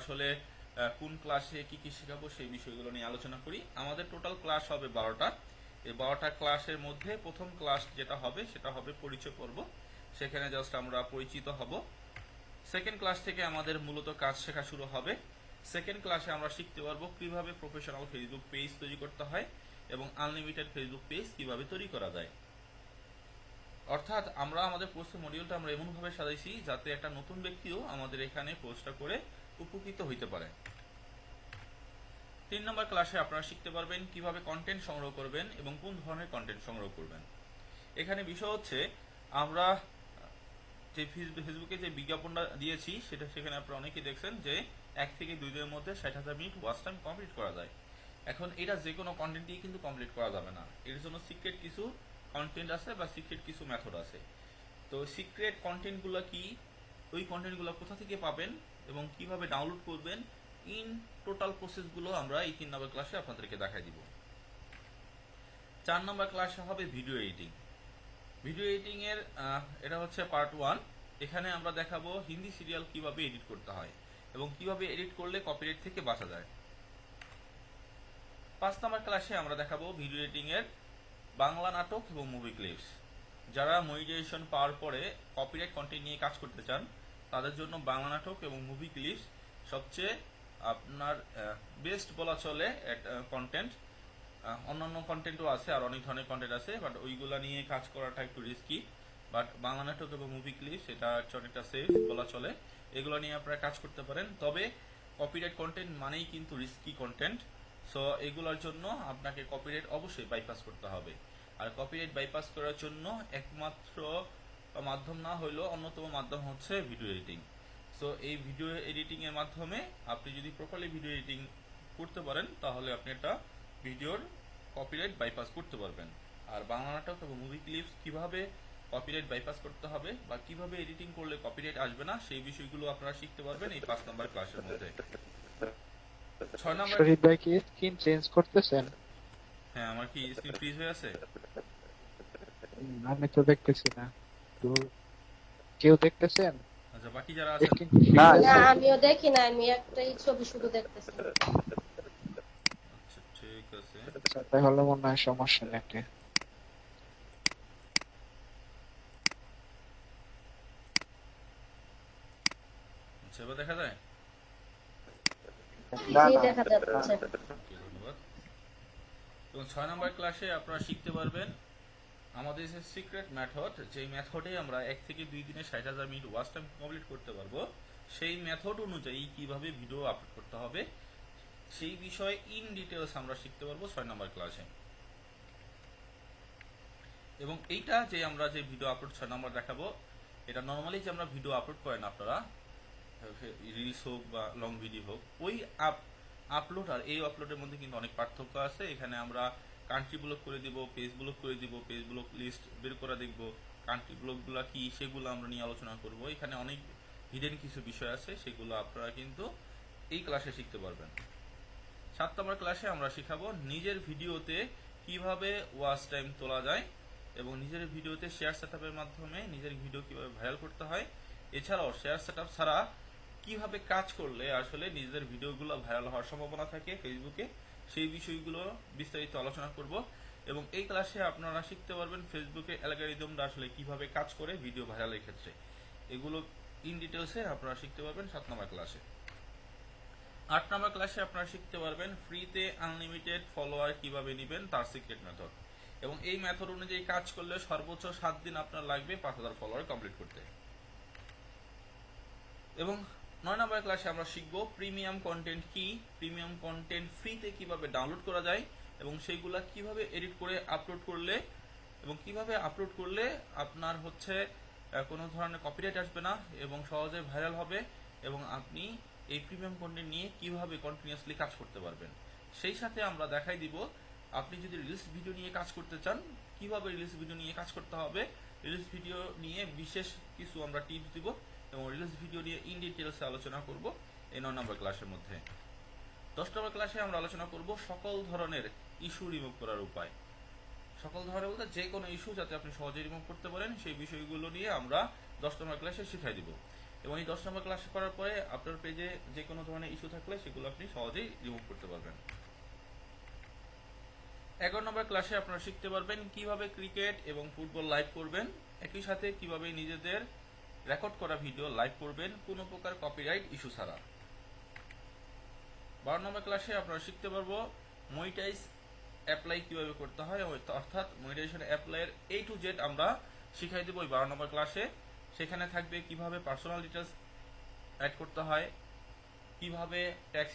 আসলে কোন ক্লাসে কি কি শেখাবো সেই বিষয়গুলো নিয়ে আলোচনা করি। আমাদের টোটাল ক্লাস হবে 12টা। এই 12টা ক্লাসের মধ্যে প্রথম ক্লাস যেটা হবে সেটা হবে পরিচয় পর্ব। সেখানে জাস্ট আমরা পরিচিত হব। সেকেন্ড ক্লাস থেকে আমাদের মূলত কাজ শেখা শুরু হবে। সেকেন্ড ক্লাসে আমরা শিখতে পারবো কিভাবে প্রফেশনাল ফেসবুক পেজ তৈরি করতে হয় এবং আনলিমিটেড ফেসবুক পেজ কিভাবে তৈরি করা যায়। অর্থাৎ আমরা আমাদের পোস্টের মডিউলটা আমরা এমনভাবে সাজাইছি যাতে একটা নতুন ব্যক্তিও আমাদের এখানে পোস্টটা করে উপকৃত হইতে পারে। 3 নম্বর ক্লাসে আপনারা শিখতে পারবেন কিভাবে কন্টেন্ট সংগ্রহ করবেন এবং কোন ধরনের কন্টেন্ট সংগ্রহ করবেন। এখানে বিষয় হচ্ছে আমরা যে ফেসবুকে যে বিজ্ঞাপনটা দিয়েছি সেখানে আপনারা অনেকেই দেখছেন যে 1 থেকে 2 দিনের মধ্যে 60,000 মিনিট ওয়াচ টাইম কমপ্লিট করা যায়। এখন এটা যে কোনো কন্টেন্ট দিয়ে কিন্তু কমপ্লিট করা যাবে না, এর জন্য সিক্রেট কিছু কন্টেন্ট আছে বা সিক্রেট কিছু মেথড আছে। তো সিক্রেট কন্টেন্টগুলো কি, ওই কন্টেন্টগুলো কোথা থেকে পাবেন এবং কিভাবে ডাউনলোড করবেন, ইন টোটাল প্রসেসগুলো আমরা এই 3 নম্বর ক্লাসে আপনাদেরকে দেখাই দিব। 4 নম্বর ক্লাসে হবে ভিডিও এডিটিং। ভিডিও এডিটিং এর এটা হচ্ছে পার্ট 1। এখানে আমরা দেখাবো হিন্দি সিরিয়াল কিভাবে এডিট করতে হয় এবং কিভাবে এডিট করলে কপিরাইট থেকে বাঁচা যায়। 5 নম্বর ক্লাসে আমরা দেখাবো ভিডিও এডিটিং এর বাংলা নাটক এবং মুভি ক্লিপস। যারা মনিটাইজেশন পাওয়ার পরে কপিরাইট কন্টেন্ট নিয়ে কাজ করতে চান তাদের জন্য বাংলা নাটক এবং মুভি ক্লিপস সবচেয়ে আপনার বেস্ট বলা চলে কন্টেন্ট। অন্যান্য কন্টেন্টও আছে, আর অনেক ধরনের কন্টেন্ট আছে, বাট ওইগুলা নিয়ে কাজ করাটা একটু রিস্কি। বাট বাংলা নাটক এবং মুভি ক্লিপস এটা অনেকটা সেফ বলা চলে, এগুলো নিয়ে আপনারা কাজ করতে পারেন। তবে কপিরাইট কন্টেন্ট মানেই কিন্তু রিস্কি কন্টেন্ট। সো এগুলোর জন্য আপনাকে কপিরাইট অবশ্যই বাইপাস করতে হবে। আর কপিরাইট বাইপাস করার জন্য একমাত্র মাধ্যম না হইলেও অন্যতম মাধ্যম হচ্ছে ভিডিও এডিটিং। সো এই ভিডিও এডিটিং এর মাধ্যমে আপনি যদি প্রপারলি ভিডিও এডিটিং করতে পারেন তাহলে আপনি একটা ভিডিওর কপিরাইট বাইপাস করতে পারবেন। আর বাংলা নাটক এবং মুভি ক্লিপস কিভাবে কপিরাইট বাইপাস করতে হবে বা কিভাবে এডিটিং করলে কপিরাইট আসবে না সেই বিষয়গুলো আপনারা শিখতে পারবেন এই 5 নম্বর ক্লাসের মধ্যে। 6 নম্বর শরীফ ভাই কি স্ক্রিন চেঞ্জ করতেছেন? হ্যাঁ, আমার কি স্ক্রিন ফ্রিজ হয়ে আছে? আমি তো দেখতেছি না। তো কেউ দেখতেছেন? আচ্ছা, বাকি যারা আছেন? না, আমিও দেখি না, আমি একটাই ছবি শুধু দেখতেছি। আচ্ছা, ঠিক আছে। তাহলে মনে হয় সমস্যা নেই। আচ্ছা, এবার দেখা যায়? জি, দেখা যাচ্ছে। ধন্যবাদ। তো 6 নম্বর ক্লাসে আপনারা শিখতে পারবেন আমাদের যে সিক্রেট মেথড, যেই মেথডে আমরা 1 থেকে 2 দিনে 60,000 মিনিট ওয়াচ টাইম কমপ্লিট করতে পারবো, সেই মেথড অনুযায়ী কিভাবে ভিডিও আপলোড করতে হবে সেই বিষয়ে ইন ডিটেলস আমরা শিখতে পারবো 6 নম্বর ক্লাসে। এবং এইটা যে আমরা যে ভিডিও আপলোড 6 নম্বর দেখাবো, এটা নর্মালি যে আমরা ভিডিও আপলোড করেন আপনারা, রিলস হোক বা লং ভিডিও হোক, ওই আপলোড আর এই আপলোডের মধ্যে কিন্তু অনেক পার্থক্য আছে। এখানে আমরা কান্ট্রি ব্লক করে দিব, পেজ ব্লক করে দিব, পেজ ব্লক লিস্ট বের করে দেখব, কান্ট্রি ব্লকগুলো কি সেগুলো আমরা নিয়ে আলোচনা করব। এখানে অনেক হিডেন কিছু বিষয় আছে, সেগুলো আপনারা কিন্তু এই ক্লাসে শিখতে পারবেন। 7 নম্বর ক্লাসে আমরা শিখাবো নিজের ভিডিওতে কিভাবে ওয়াচ টাইম তোলা যায় এবং নিজের ভিডিওতে শেয়ার সেটআপের মাধ্যমে নিজের ভিডিও কিভাবে ভাইরাল করতে হয়। এছাড়াও শেয়ার সেটআপ ছাড়া কিভাবে কাজ করলে আসলে নিজেদের ভিডিওগুলো ভাইরাল হওয়ার সম্ভাবনা থাকে ফেসবুকে, সেই বিষয়গুলো বিস্তারিত আলোচনা করব। এবং এই ক্লাসে আপনারা শিখতে পারবেন ফেসবুকে অ্যালগরিদমটা আসলে কিভাবে কাজ করে ভিডিও ভাইরালের ক্ষেত্রে, এগুলো ইন ডিটেলসে আপনারা শিখতে পারবেন 7 নম্বর ক্লাসে। 8 নম্বর ক্লাসে আপনারা শিখতে পারবেন ফ্রিতে আনলিমিটেড ফলোয়ার কিভাবে নেবেন তার সিক্রেট মেথড, এবং এই মেথড অনুযায়ী কাজ করলে সর্বোচ্চ 7 দিন আপনার লাগবে 5,000 ফলোয়ার কমপ্লিট করতে। এবং 9 নম্বর ক্লাসে আমরা শিখব প্রিমিয়াম কন্টেন্ট কি, প্রিমিয়াম কন্টেন্ট ফ্রিতে কিভাবে ডাউনলোড করা যায় এবং সেইগুলা কিভাবে এডিট করে আপলোড করলে এবং কিভাবে আপলোড করলে আপনার হচ্ছে কোনো ধরনের কপিরাইট আসবে না এবং সহজে ভাইরাল হবে, এবং আপনি এই প্রিমিয়াম কন্টেন্ট নিয়ে কিভাবে কন্টিনিউয়াসলি কাজ করতে পারবেন। সেই সাথে আমরা দেখাই দিব আপনি যদি রিলস ভিডিও নিয়ে কাজ করতে চান কিভাবে রিলস ভিডিও নিয়ে কাজ করতে হবে। রিলস ভিডিও নিয়ে বিশেষ কিছু আমরা টিপস দিব এবং রিলস ভিডিও নিয়ে ইন ডিটেলসে আলোচনা করব এই 9 নম্বর ক্লাসের মধ্যে। 10 নম্বর ক্লাসে আমরা আলোচনা করব সকল ধরনের ইস্যু রিমুভ করার উপায়। সকল ধরনের বলতে যে কোনো ইস্যু যাতে আপনি সহজে রিমুভ করতে পারেন সেই বিষয়গুলো নিয়ে আমরা 10 নম্বর ক্লাসে শিখাই দিব। এবং এই 10 নম্বর ক্লাস করার পরে আপনার পেজে যে কোনো ধরনের ইস্যু থাকলে সেগুলো আপনি সহজেই রিমুভ করতে পারবেন। 11 নম্বর ক্লাসে আপনারা শিখতে পারবেন কিভাবে ক্রিকেট এবং ফুটবল লাইভ করবেন, একই সাথে কিভাবে নিজেদের রেকর্ড করা ভিডিও লাইভ করবেন কোনো প্রকার কপিরাইট ইস্যু ছাড়া। 12 নম্বর ক্লাসে আপনারা শিখতে পারবো মনিটাইজ অ্যাপ্লাই কিভাবে করতে হয়, অর্থাৎ মনিটাইজেশন অ্যাপ্লাইয়ের A to Z আমরা শিখাই দেবো ওই 12 নম্বর ক্লাসে। সেখানে থাকবে কিভাবে পার্সোনাল ডিটেলস অ্যাড করতে হয়, কিভাবে ট্যাক্স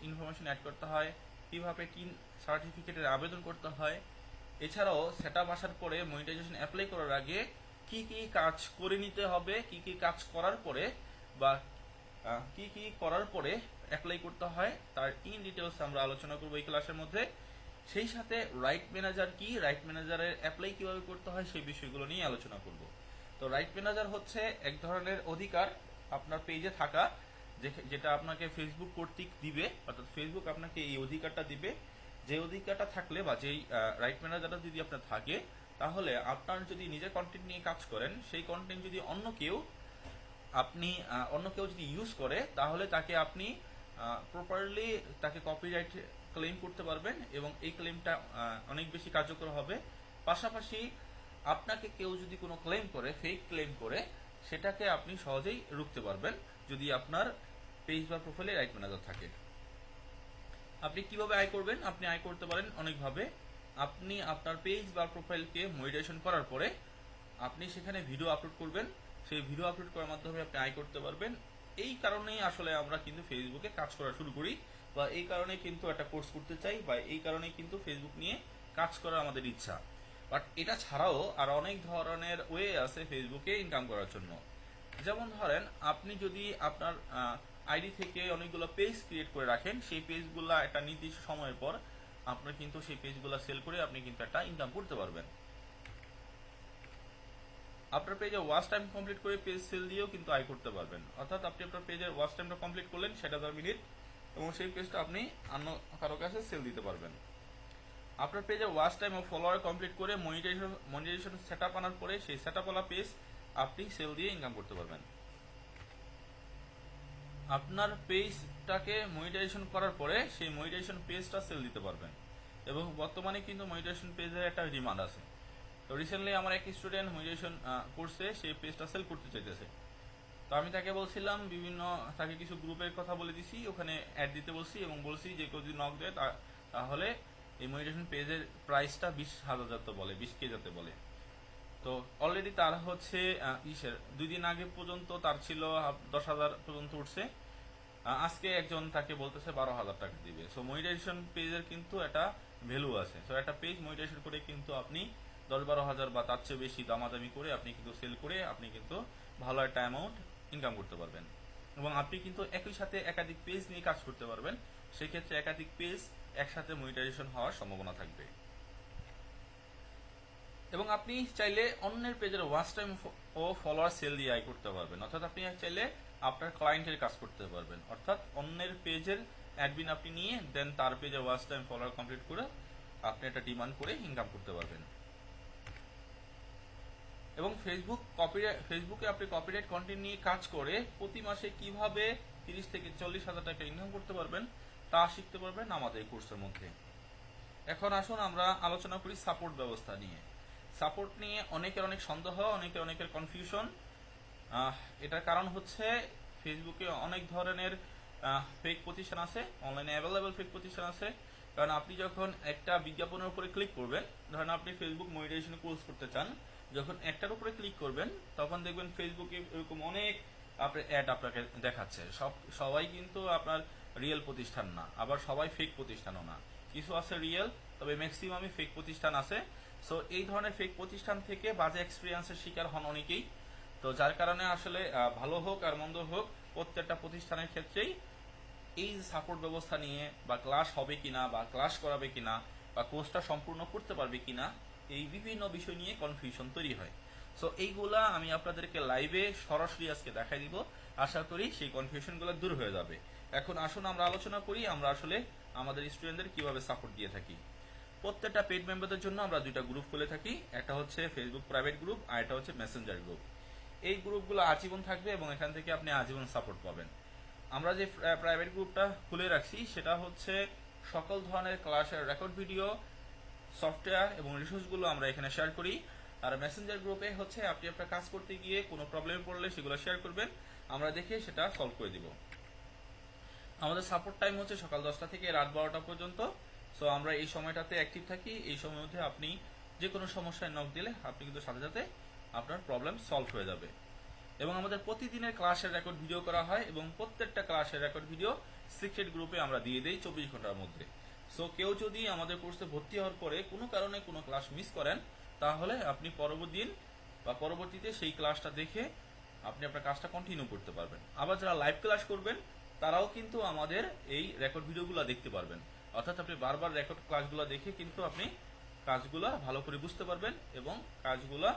ইনফরমেশন অ্যাড করতে হয়, কিভাবে টিন সার্টিফিকেটের আবেদন করতে হয়। এছাড়াও সেটআপ আসার পরে মনিটাইজেশন অ্যাপ্লাই করার আগে কি কি কাজ করে নিতে হবে, কি কি কাজ করার পরে বা কি কি করার পরে অ্যাপ্লাই করতে হয় তার ইন ডিটেলস আমরা আলোচনা করব এই ক্লাসের মধ্যে। সেই সাথে রাইট ম্যানেজার কি, রাইট ম্যানেজারের অ্যাপ্লাই কিভাবে করতে হয় সেই বিষয়গুলো নিয়ে আলোচনা করব। তো রাইট ম্যানেজার হচ্ছে এক ধরনের অধিকার আপনার পেজে থাকা, যেটা আপনাকে ফেসবুক কর্তৃক দিবে, অর্থাৎ ফেসবুক আপনাকে এই অধিকারটা দিবে। যে অধিকারটা থাকলে বা যেই রাইট ম্যানেজারটা যদি আপনার থাকে, তাহলে আপনার যদি নিজের কন্টেন্ট নিয়ে কাজ করেন, সেই কন্টেন্ট যদি অন্য কেউ যদি ইউজ করে, তাহলে তাকে আপনি প্রপারলি তাকে কপিরাইট ক্লেম করতে পারবেন এবং এই ক্লেমটা অনেক বেশি কার্যকর হবে। পাশাপাশি আপনাকে কেউ যদি কোনো ক্লেম করে, ফেক ক্লেম করে, সেটাকে আপনি সহজেই রুখতে পারবেন যদি আপনার পেজ বা প্রোফাইলে রাইট ম্যানেজার থাকে। আপনি কিভাবে আয় করবেন? আপনি আয় করতে পারেন অনেকভাবে। আপনি আপনার পেজ বা প্রোফাইলকে মনিটাইজেশন করার পরে আপনি সেখানে ভিডিও আপলোড করবেন, সেই ভিডিও আপলোড করার মাধ্যমে আপনি আয় করতে পারবেন। এই কারণেই আসলে আমরা কিন্তু ফেসবুকে কাজ করা শুরু করি, বা এই কারণে কিন্তু একটা কোর্স করতে চাই, বা এই কারণে কিন্তু ফেসবুক নিয়ে কাজ করা আমাদের ইচ্ছা। বাট এটা ছাড়াও আর অনেক ধরনের ওয়ে আছে ফেসবুকে ইনকাম করার জন্য। যেমন ধরেন, আপনি যদি আপনার আইডি থেকে অনেকগুলো পেজ ক্রিয়েট করে রাখেন, সেই পেজগুলো একটা নির্দিষ্ট সময়ের পর আপনার কিন্তু সেই পেজগুলো সেল করে আপনি কিন্তু একটা ইনকাম করতে পারবেন। আপনার পেজে ওয়াচ টাইম কমপ্লিট করে পেজ সেল দিয়েও কিন্তু আয় করতে পারবেন। অর্থাৎ আপনি আপনার পেজের ওয়াচ টাইমটা কমপ্লিট করলেন 60,000 মিনিট, এবং সেই পেজটা আপনি অন্য কারো কাছে সেল দিতে পারবেন। আপনার পেজে ওয়াচ টাইম ও ফলোয়ার কমপ্লিট করে মনিটাইজেশন সেটআপ আনার পরে সেই সেটআপ ওয়ালা পেজ আপনি সেল দিয়ে ইনকাম করতে পারবেন। আপনার পেজটাকে মনিটাইজেশন করার পরে সেই মনিটাইজেশন পেজটা সেল দিতে পারবেন, এবং বর্তমানে কিন্তু মনিটাইজেশন পেজের একটা ডিমান্ড আছে। তো রিসেন্টলি আমার এক স্টুডেন্ট মনিটাইজেশন কোর্সে সেই পেজটা সেল করতে চাইতেছে। তো আমি তাকে বলছিলাম, তাকে কিছু গ্রুপের কথা বলে দিছি, ওখানে অ্যাড দিতে বলছি এবং বলছি যে কেউ যদি নক দেয় তাহলে এই মনিটাইজেশন পেজের প্রাইসটা 20,000 যাতে বলে, 20K যাতে বলে। তো অলরেডি তার হচ্ছে 2 দিন আগে পর্যন্ত তার ছিল 10,000 পর্যন্ত উঠছে। আজকে একজন তাকে বলতেছে 12,000 টাকা দিবে। সো মনিটাইজেশন পেজের কিন্তু একটা ভ্যালু আছে। সো একটা পেজ মনিটাইজেশন করে কিন্তু আপনি 10-12,000 বা তার চেয়ে বেশি দামাদামি করে আপনি কিন্তু সেল করে আপনি কিন্তু ভালো একটা অ্যামাউন্ট ইনকাম করতে পারবেন, এবং আপনি কিন্তু একই সাথে একাধিক পেজ নিয়ে কাজ করতে পারবেন। সেক্ষেত্রে একাধিক পেজ একসাথে মনিটাইজেশন হওয়ার সম্ভাবনা থাকবে। এবং আপনি চাইলে অন্যের পেজের ওয়াচ টাইম ও ফলোয়ার সেল দিয়ে আয় করতে পারবেন। অর্থাৎ আপনি চাইলে আপনার ক্লায়েন্টের কাজ করতে পারবেন, অর্থাৎ অন্যের পেজের অ্যাডমিন আপনি নিয়ে দেন তার পেজের ওয়াচ টাইম ফলোয়ার কমপ্লিট করে আপনি একটা ডিমান্ড করে ইনকাম করতে পারবেন। এবং ফেসবুকে আপনি কপিরাইট কন্টেন্ট নিয়ে কাজ করে প্রতি মাসে কিভাবে 30 থেকে 40,000 টাকা ইনকাম করতে পারবেন তা শিখতে পারবেন আমাদের এই কোর্সের মধ্যে। এখন আসুন আমরা আলোচনা করি সাপোর্ট ব্যবস্থা নিয়ে। সাপোর্ট নিয়ে অনেকের অনেক সন্দেহ, অনেকের কনফিউশন। এটার কারণ হচ্ছে ফেসবুকে অনেক ধরনের ফেক প্রতিষ্ঠান আছে, অনলাইনে অ্যাভেলেবেল ফেক প্রতিষ্ঠান আছে। কারণ আপনি যখন একটা বিজ্ঞাপনের উপরে ক্লিক করবেন, ধরেন আপনি ফেসবুক মনিটাইজেশন কোর্স করতে চান, যখন একটার উপরে ক্লিক করবেন তখন দেখবেন ফেসবুকে এরকম অনেক আপনার অ্যাড আপনাকে দেখাচ্ছে। সবাই কিন্তু আপনার রিয়েল প্রতিষ্ঠান না, আবার সবাই ফেক প্রতিষ্ঠানও না। কিছু আছে রিয়েল, তবে ম্যাক্সিমামই ফেক প্রতিষ্ঠান আছে। সো এই ধরনের ফেক প্রতিষ্ঠান থেকে বাজে এক্সপিরিয়েন্সের শিকার হন অনেকেই। তো যার কারণে আসলে ভালো হোক আর মন্দ হোক, প্রত্যেকটা প্রতিষ্ঠানের ক্ষেত্রেই এই সাপোর্ট ব্যবস্থা নিয়ে বা ক্লাস হবে কিনা বা ক্লাস করাবে কিনা বা কোর্সটা সম্পূর্ণ করতে পারবে কিনা, এই বিভিন্ন বিষয় নিয়ে কনফিউশন তৈরি হয়। সো এইগুলা আমি আপনাদেরকে লাইভে সরাসরি আজকে দেখাই দিব। আশা করি সেই কনফিউশনগুলো দূর হয়ে যাবে। এখন আসুন আমরা আলোচনা করি আমরা আসলে আমাদের স্টুডেন্টদের কিভাবে সাপোর্ট দিয়ে থাকি। প্রত্যেকটা পেড মেম্বারদের জন্য আমরা 2টা গ্রুপ খুলে থাকি, একটা হচ্ছে ফেসবুক প্রাইভেট গ্রুপ আর একটা হচ্ছে মেসেঞ্জার গ্রুপ। এই গ্রুপগুলো আজীবন থাকবে এবং এখান থেকে আপনি আজীবন সাপোর্ট পাবেন। আমরা যে প্রাইভেট গ্রুপটা খুলে রাখছি সেটা হচ্ছে সকল ধরনের ক্লাসের রেকর্ড ভিডিও, সফটওয়্যার এবং রিসোর্সগুলো আমরা এখানে শেয়ার করি। আর মেসেঞ্জার গ্রুপে হচ্ছে আপনি আপনার কাজ করতে গিয়ে কোনো প্রবলেম পড়লে সেগুলো শেয়ার করবেন, আমরা দেখে সেটা সলভ করে দিব। আমাদের সাপোর্ট টাইম হচ্ছে সকাল 10টা থেকে রাত 12টা পর্যন্ত। সো আমরা এই সময়টাতে অ্যাক্টিভ থাকি। এই সময়ের মধ্যে আপনি যে কোনো সমস্যায় নক দিলে আপনি কিন্তু সাথে সাথে আপনার প্রবলেম সলভ হয়ে যাবে। এবং আমাদের প্রতিদিনের ক্লাসের রেকর্ড ভিডিও করা হয় এবং প্রত্যেকটা ক্লাসের রেকর্ড ভিডিও সিক্রেট গ্রুপে আমরা দিয়ে দেই 24 ঘন্টার মধ্যে। সো কেউ যদি আমাদের কোর্সে ভর্তি হওয়ার পরে কোনো কারণে কোনো ক্লাস মিস করেন, তাহলে আপনি পরবর্তী দিন বা পরবর্তীতে সেই ক্লাসটা দেখে আপনি আপনার কাজটা কন্টিনিউ করতে পারবেন। আবার যারা লাইভ ক্লাস করবেন তারাও কিন্তু আমাদের এই রেকর্ড ভিডিওগুলো দেখতে পারবেন। অর্থাৎ আপনি বারবার রেকর্ড ক্লাসগুলো দেখে কিন্তু আপনি কাজগুলো ভালো করে বুঝতে পারবেন এবং কাজগুলো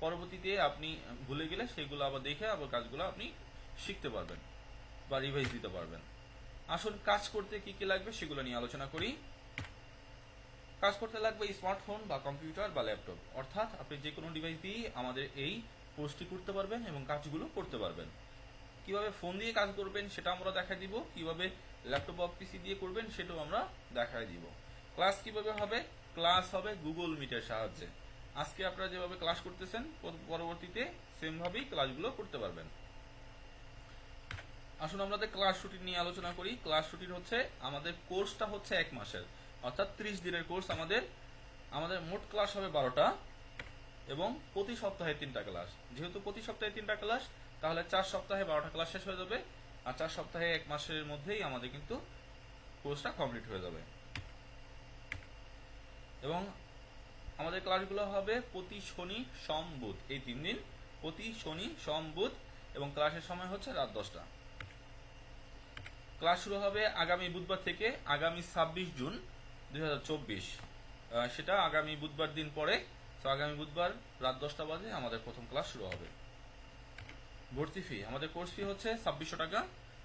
পরবর্তীতে আপনি ভুলে গেলে সেগুলো আবার দেখে আবার কাজগুলো আপনি শিখতে পারবেন বা রিভাইজ দিতে পারবেন। আসুন কাজ করতে কি কি লাগবে সেগুলো নিয়ে আলোচনা করি। কাজ করতে লাগবে স্মার্টফোন বা কম্পিউটার বা ল্যাপটপ, অর্থাৎ আপনি যে কোনো ডিভাইস দিয়ে আমাদের এই কোর্সটি করতে পারবেন এবং কাজগুলো করতে পারবেন। কিভাবে ফোন দিয়ে কাজ করবেন সেটা আমরা দেখাই দিব, কিভাবে ল্যাপটপ বা পিসি দিয়ে করবেন সেটাও আমরা দেখাই দিব। ক্লাস কিভাবে হবে? ক্লাস হবে গুগল মিটের সাহায্যে। আজকে আপনারা যেভাবে ক্লাস করতেছেন পরবর্তীতে সেম ভাবেই ক্লাসগুলো করতে পারবেন। আসুন আমাদের ক্লাস রুটিন নিয়ে আলোচনা করি। ক্লাস রুটিন হচ্ছে আমাদের কোর্সটা হচ্ছে 1 মাসের, অর্থাৎ 30 দিনের কোর্স। আমাদের মোট ক্লাস হবে 12টা এবং প্রতি সপ্তাহে 3টা ক্লাস। যেহেতু প্রতি সপ্তাহে 3টা ক্লাস, তাহলে 4 সপ্তাহে 12টা ক্লাস শেষ হয়ে যাবে। আর 4 সপ্তাহে 1 মাসের মধ্যেই আমাদের কিন্তু কোর্সটা কমপ্লিট হয়ে যাবে। এবং আমাদের ক্লাসগুলো হবে প্রতি শনি সোম বুধ, এই 3 দিন, প্রতি শনি সোম বুধ, এবং ক্লাসের সময় হচ্ছে রাত 10টা। ক্লাস শুরু হবে আগামী বুধবার থেকে, আগামী 26 জুন 2024, সেটা আগামী বুধবার দিন পরে। তো আগামী বুধবার রাত 10টা বাজে আমাদের প্রথম ক্লাস শুরু হবে। ভর্তি ফি, আমাদের কোর্স ফি হচ্ছে 2600 টাকা।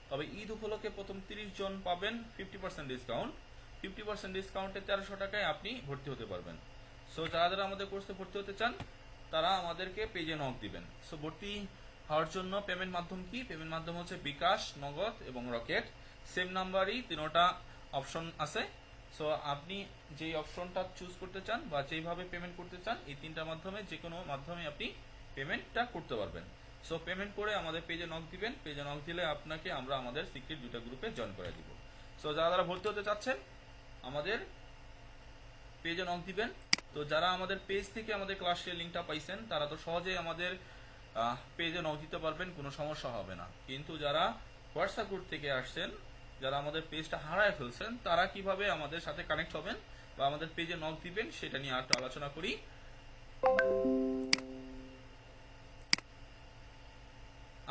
তবে ঈদ উপলক্ষে প্রথম 30 জন পাবেন 50% ডিসকাউন্ট। 50% ডিসকাউন্টে 1300 টাকায় আপনি ভর্তি হতে পারবেন। সো যারা যারা আমাদের কোর্সে ভর্তি হতে চান তারা আমাদেরকে পেজে নক দিবেন। সো ভর্তি হওয়ার জন্য পেমেন্ট মাধ্যম কি? পেমেন্ট মাধ্যম হচ্ছে বিকাশ, নগদ এবং রকেট। সেম নাম্বারই 3টা অপশন আছে। সো আপনি যেই অপশনটা চুজ করতে চান বা যেইভাবে পেমেন্ট করতে চান, এই 3টার মাধ্যমে যে কোনো মাধ্যমে আপনি পেমেন্টটা করতে পারবেন। সো পেমেন্ট করে আমাদের পেজে নক দিবেন। পেজে নক দিলে আপনাকে আমরা আমাদের সিক্রেট 2টা গ্রুপে জয়েন করে দিব। সো যারা যারা ভর্তি হতে চাচ্ছেন আমাদের পেজে নক দিবেন। তো যারা আমাদের পেজ থেকে আমাদের ক্লাসের লিঙ্কটা পাইছেন তারা তো সহজেই আমাদের পেজে নক দিতে পারবেন, কোনো সমস্যা হবে না। কিন্তু যারা হোয়াটসঅ্যাপ গ্রুপ থেকে আসছেন, যারা আমাদের পেজটা হারায় ফেলছেন, তারা কিভাবে আমাদের সাথে কানেক্ট হবেন বা আমাদের পেজে নক দিবেন সেটা নিয়ে একটু আলোচনা করি।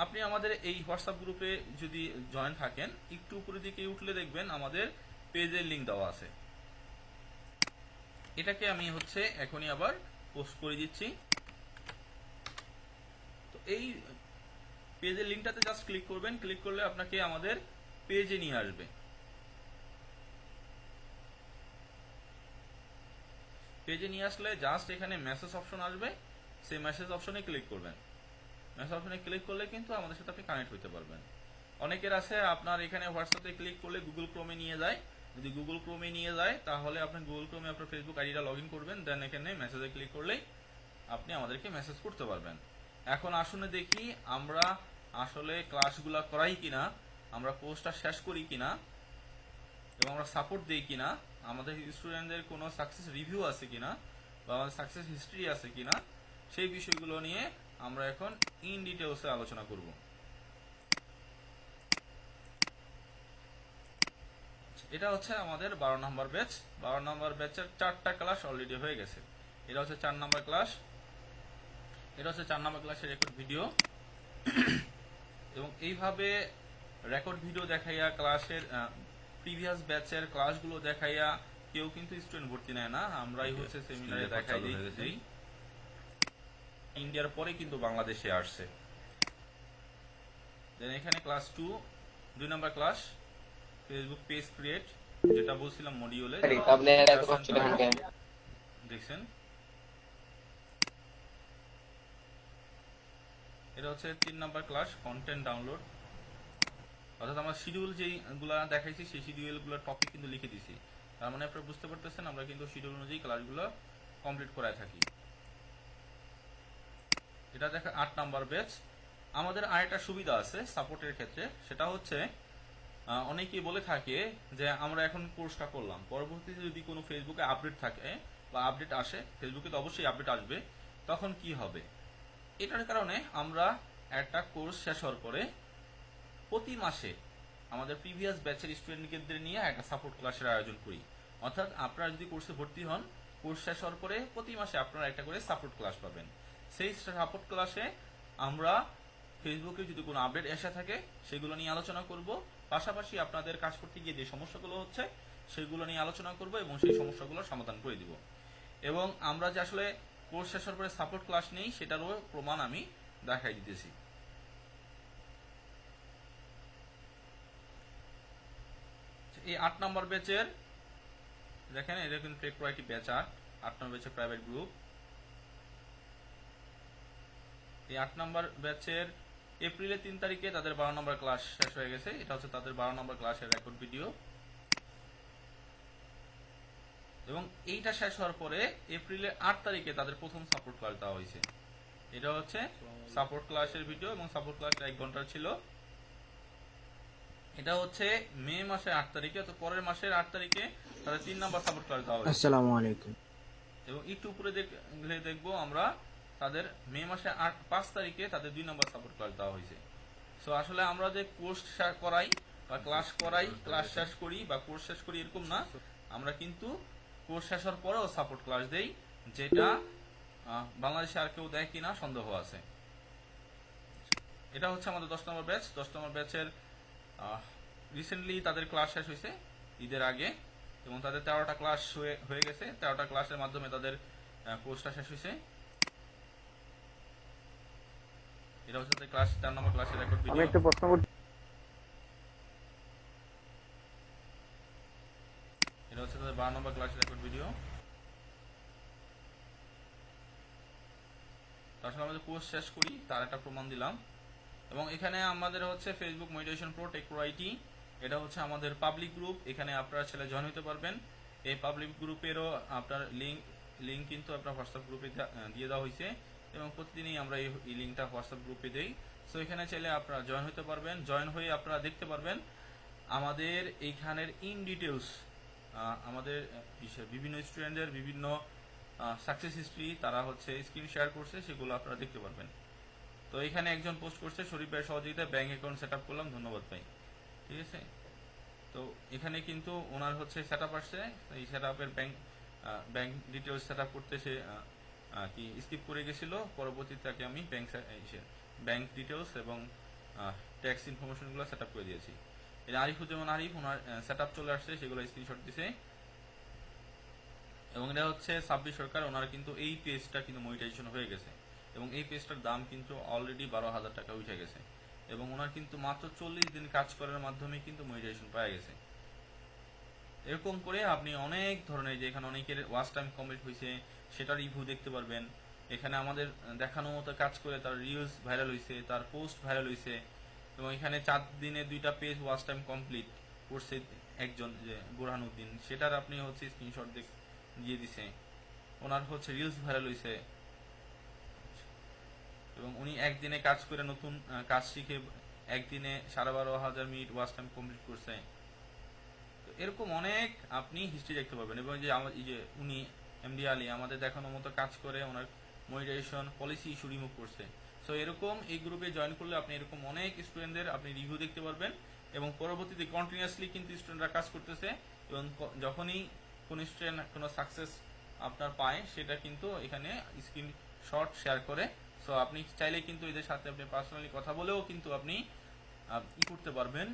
আপনি আমাদের এই হোয়াটসঅ্যাপ গ্রুপে যদি জয়েন থাকেন, একটু উপরের দিকে উঠলে দেখবেন আমাদের পেজের লিঙ্ক দেওয়া আছে। এটাকে আমি হচ্ছে এখনই আবার পোস্ট করে দিচ্ছি। তো এই পেজের লিঙ্কটাতে জাস্ট ক্লিক করবেন। ক্লিক করলে আপনাকে আমাদের পেজে নিয়ে আসবে। পেজে নিয়ে আসলে জাস্ট এখানে মেসেজ অপশন আসবে, সেই মেসেজ অপশনে ক্লিক করবেন। মেসেজ অপশনে ক্লিক করলে কিন্তু আমাদের সাথে আপনি কানেক্ট হতে পারবেন। অনেকের আছে আপনার এখানে হোয়াটসঅ্যাপে ক্লিক করলে গুগল ক্রোমে নিয়ে যায়। যদি গুগল ক্রোমে নিয়ে যায় তাহলে আপনি গুগল ক্রোমে আপনার ফেসবুক আইডিটা লগ ইন করবেন, দেন এখানে মেসেজে ক্লিক করলেই আপনি আমাদেরকে মেসেজ করতে পারবেন। এখন আসলে দেখি আমরা আসলে ক্লাসগুলো করাই কিনা, আমরা কোর্সটা শেষ করি কিনা এবং আমরা সাপোর্ট দিই কিনা, আমাদের স্টুডেন্টদের কোনো সাকসেস রিভিউ আছে কিনা বা আমাদের সাকসেস হিস্ট্রি আছে কিনা, সেই বিষয়গুলো নিয়ে আমরা এখন ইন ডিটেলসে আলোচনা করব। এটা হচ্ছে আমাদের 12 নম্বর ব্যাচ। 12 নম্বর ব্যাচের 4টা ক্লাস অলরেডি হয়ে গেছে। এটা হচ্ছে 4 নম্বর ক্লাস। এটা হচ্ছে 4 নম্বর ক্লাসের রেকর্ড ভিডিও। এবং এইভাবে রেকর্ড ভিডিও দেখাইয়া ক্লাসের প্রিভিয়াস ব্যাচের ক্লাসগুলো দেখাইয়া কেউ কিন্তু স্টুডেন্ট ভর্তি নেয় না, আমরাই হচ্ছে সেমিনারে দেখাই দিই। ইন্ডিয়ার পরে কিন্তু বাংলাদেশে আসছে। দেন এখানে ক্লাস 2 নম্বর ক্লাস, ফেসবুক পেজ ক্রিয়েট, যেটা বলছিলাম মডিউলে দেখছেন। এটা হচ্ছে 3 নাম্বার ক্লাস, কন্টেন্ট ডাউনলোড। অর্থাৎ আমরা শিডিউল যেইগুলা দেখাইছি সেই শিডিউলগুলোর টপিক কিন্তু লিখে দিছি। তার মানে আপনারা বুঝতে পারতেছেন আমরা কিন্তু শিডিউল অনুযায়ী ক্লাসগুলো কমপ্লিট করায় থাকি। এটা দেখা 8 নাম্বার ব্যাচ। আমাদের আরেকটা সুবিধা আছে সাপোর্টের ক্ষেত্রে, সেটা হচ্ছে অনেকেই বলে থাকে যে আমরা এখন কোর্সটা করলাম, পরবর্তীতে যদি কোনো ফেসবুকে আপডেট থাকে বা আপডেট আসে, ফেসবুকে তো অবশ্যই আপডেট আসবে, তখন কি হবে। এটার কারণে আমরা একটা কোর্স শেষ হওয়ার পরে প্রতি মাসে আমাদের প্রিভিয়াস ব্যাচের স্টুডেন্টদের নিয়ে একটা সাপোর্ট ক্লাসের আয়োজন করি। অর্থাৎ আপনারা যদি কোর্সে ভর্তি হন, কোর্স শেষ হওয়ার পরে প্রতি মাসে আপনারা একটা করে সাপোর্ট ক্লাস পাবেন। সেই সাপোর্ট ক্লাসে আমরা ফেসবুকে যদি কোনো আপডেট এসে থাকে সেগুলো নিয়ে আলোচনা করব, পাশাপাশি আপনাদের কাজ করতে গিয়ে যে সমস্যাগুলো হচ্ছে সেগুলো নিয়ে আলোচনা করব এবং সেই সমস্যাগুলোর সমাধান করে দিব। এবং আমরা যে আসলে কোর্স শেষ হওয়ার পরে সাপোর্ট ক্লাস নেই সেটারও প্রমাণ আমি দেখাই দিতেছি। এই 8 নাম্বার ব্যাচের দেখেন, এটা কিন্তু টেকপ্রাইটি ব্যাচ 8 নম্বর ব্যাচের প্রাইভেট গ্রুপ। এই 8 নাম্বার ব্যাচের এপ্রিলের 3 তারিখে তাদের 12 নম্বর ক্লাস শেষ হয়ে গেছে। এটা হচ্ছে তাদের 12 নম্বর ক্লাসের রেকর্ড ভিডিও। এবং এইটা শেষ হওয়ার পরে এপ্রিলের 8 তারিখে তাদের প্রথম সাপোর্ট ক্লাস দেওয়া হয়েছে। এটা হচ্ছে সাপোর্ট ক্লাসের ভিডিও এবং সাপোর্ট ক্লাসটা 1 ঘন্টার ছিল। এটা হচ্ছে মে মাসের 8 তারিখে, তো পরের মাসের 8 তারিখে তাদের 3 নাম্বার সাপোর্ট ক্লাস দেওয়া হয়েছে। আসসালামু আলাইকুম। এবং একটু উপরে দেখলে দেখবো আমরা তাদের মে মাসের 5 তারিখে তাদের 2 নম্বর সাপোর্ট ক্লাস দেওয়া হয়েছে। সো আসলে আমরা যে কোর্স করাই বা ক্লাস করাই, ক্লাস শেষ করি বা কোর্স শেষ করি এরকম না, আমরা কিন্তু কোর্স শেষ হওয়ার পরেও সাপোর্ট ক্লাস দেই, যেটা বাংলাদেশে আর কেউ দেয় কিনা সন্দেহ আছে। এটা হচ্ছে আমাদের 10 নম্বর ব্যাচ। 10 নম্বর ব্যাচের রিসেন্টলি তাদের ক্লাস শেষ হয়েছে ঈদের আগে, এবং তাদের 13টা ক্লাস হয়ে গেছে। 13টা ক্লাসের মাধ্যমে তাদের কোর্সটা শেষ হয়েছে। এটা হচ্ছে তাদের ক্লাস 4 নম্বর ক্লাসের রেকর্ড ভিডিও। আমি একটা প্রশ্ন করতে এটা হচ্ছে তাদের 12 নম্বর ক্লাসের রেকর্ড ভিডিও। আসলে আমাদের কোর্স শেষ করি তার একটা প্রমাণ দিলাম। এবং এখানে আমাদের হচ্ছে ফেসবুক মনিটাইজেশন প্রো টেকপ্রাইটি, এটা হচ্ছে আমাদের পাবলিক গ্রুপ। এখানে আপনারা ছেলে জয়েন হতে পারবেন। এই পাবলিক গ্রুপেরও আপনার লিঙ্ক কিন্তু আপনার হোয়াটসঅ্যাপ গ্রুপে দিয়ে দেওয়া হয়েছে, এবং প্রতিদিনই আমরা এই লিঙ্কটা হোয়াটসঅ্যাপ গ্রুপে দেই। সো এখানে চাইলে আপনারা জয়েন হতে পারবেন। জয়েন হয়ে আপনারা দেখতে পারবেন আমাদের এইখানের ইন ডিটেলস, আমাদের বিভিন্ন স্টুডেন্টদের বিভিন্ন সাকসেস হিস্ট্রি তারা হচ্ছে স্ক্রিন শেয়ার করছে, সেগুলো আপনারা দেখতে পারবেন। তো এখানে একজন পোস্ট করছে, শরীফ ভাইয়ের সহযোগিতায় ব্যাংক অ্যাকাউন্ট সেট আপ করলাম, ধন্যবাদ ভাই। ঠিক আছে, তো এখানে কিন্তু ওনার হচ্ছে সেট আপ আসছে, এই সেট আপের ব্যাংক ডিটেলস সেট আপ করতে সে কি স্কিপ করে গেছিল। পরবর্তীতে তাকে আমি ব্যাংক ডিটেলস এবং ট্যাক্স ইনফরমেশনগুলো সেট আপ করে দিয়েছি। এই আরিফুজ্জামান আরিফ, ওনার সেট আপ চলে আসছে, সেগুলো স্ক্রিনশট দিছে। এবং এটা হচ্ছে সাব্বির সরকার, ওনার কিন্তু এই পেজটা কিন্তু মনিটাইজেশন হয়ে গেছে, এবং এই পেজটার দাম কিন্তু অলরেডি 12,000 টাকা উঠে গেছে, এবং ওনার কিন্তু মাত্র 40 দিন কাজ করার মাধ্যমে কিন্তু মনিটাইজেশন পাওয়া গেছে। এরকম করে আপনি অনেক ধরনের, যে এখানে অনেকের ওয়াচ টাইম কমপ্লিট হয়েছে সেটার রিভিউ দেখতে পারবেন। এখানে আমাদের দেখানো মতো কাজ করে তার রিলস ভাইরাল হয়েছে, তার পোস্ট ভাইরাল হয়েছে, এবং এখানে 4 দিনে 2টা পেজ ওয়াচ টাইম কমপ্লিট করছে একজন, যে বুরহানুদ্দিন, সেটার আপনি হচ্ছে স্ক্রিনশট দিয়ে দিছে। ওনার হচ্ছে রিলস ভাইরাল হয়েছে, এবং উনি একদিনে কাজ করে নতুন কাজ শিখে একদিনে 12,500 মিনিট ওয়াচ টাইম কমপ্লিট করছে। তো এরকম অনেক আপনি হিস্ট্রি দেখতে পাবেন। এবং যে এই যে উনি এমডি আলী আমাদের দেখানোর মতো কাজ করে ওনার মনিটাইজেশন পলিসি ইস্যু রিমুভ করছে। সো এরকম এই গ্রুপে জয়েন করলে আপনি এরকম অনেক স্টুডেন্টদের আপনি রিভিউ দেখতে পারবেন, এবং পরবর্তীতে কন্টিনিউয়াসলি কিন্তু স্টুডেন্টরা কাজ করতেছে, এবং যখনই কোন স্টুডেন্ট কোনো সাকসেস আপনার পায় সেটা কিন্তু এখানে স্ক্রিনশট শেয়ার করে। সো আপনি চাইলে কিন্তু এদের সাথে আপনি পার্সোনালি কথা বলেও কিন্তু আপনি করতে পারবেন,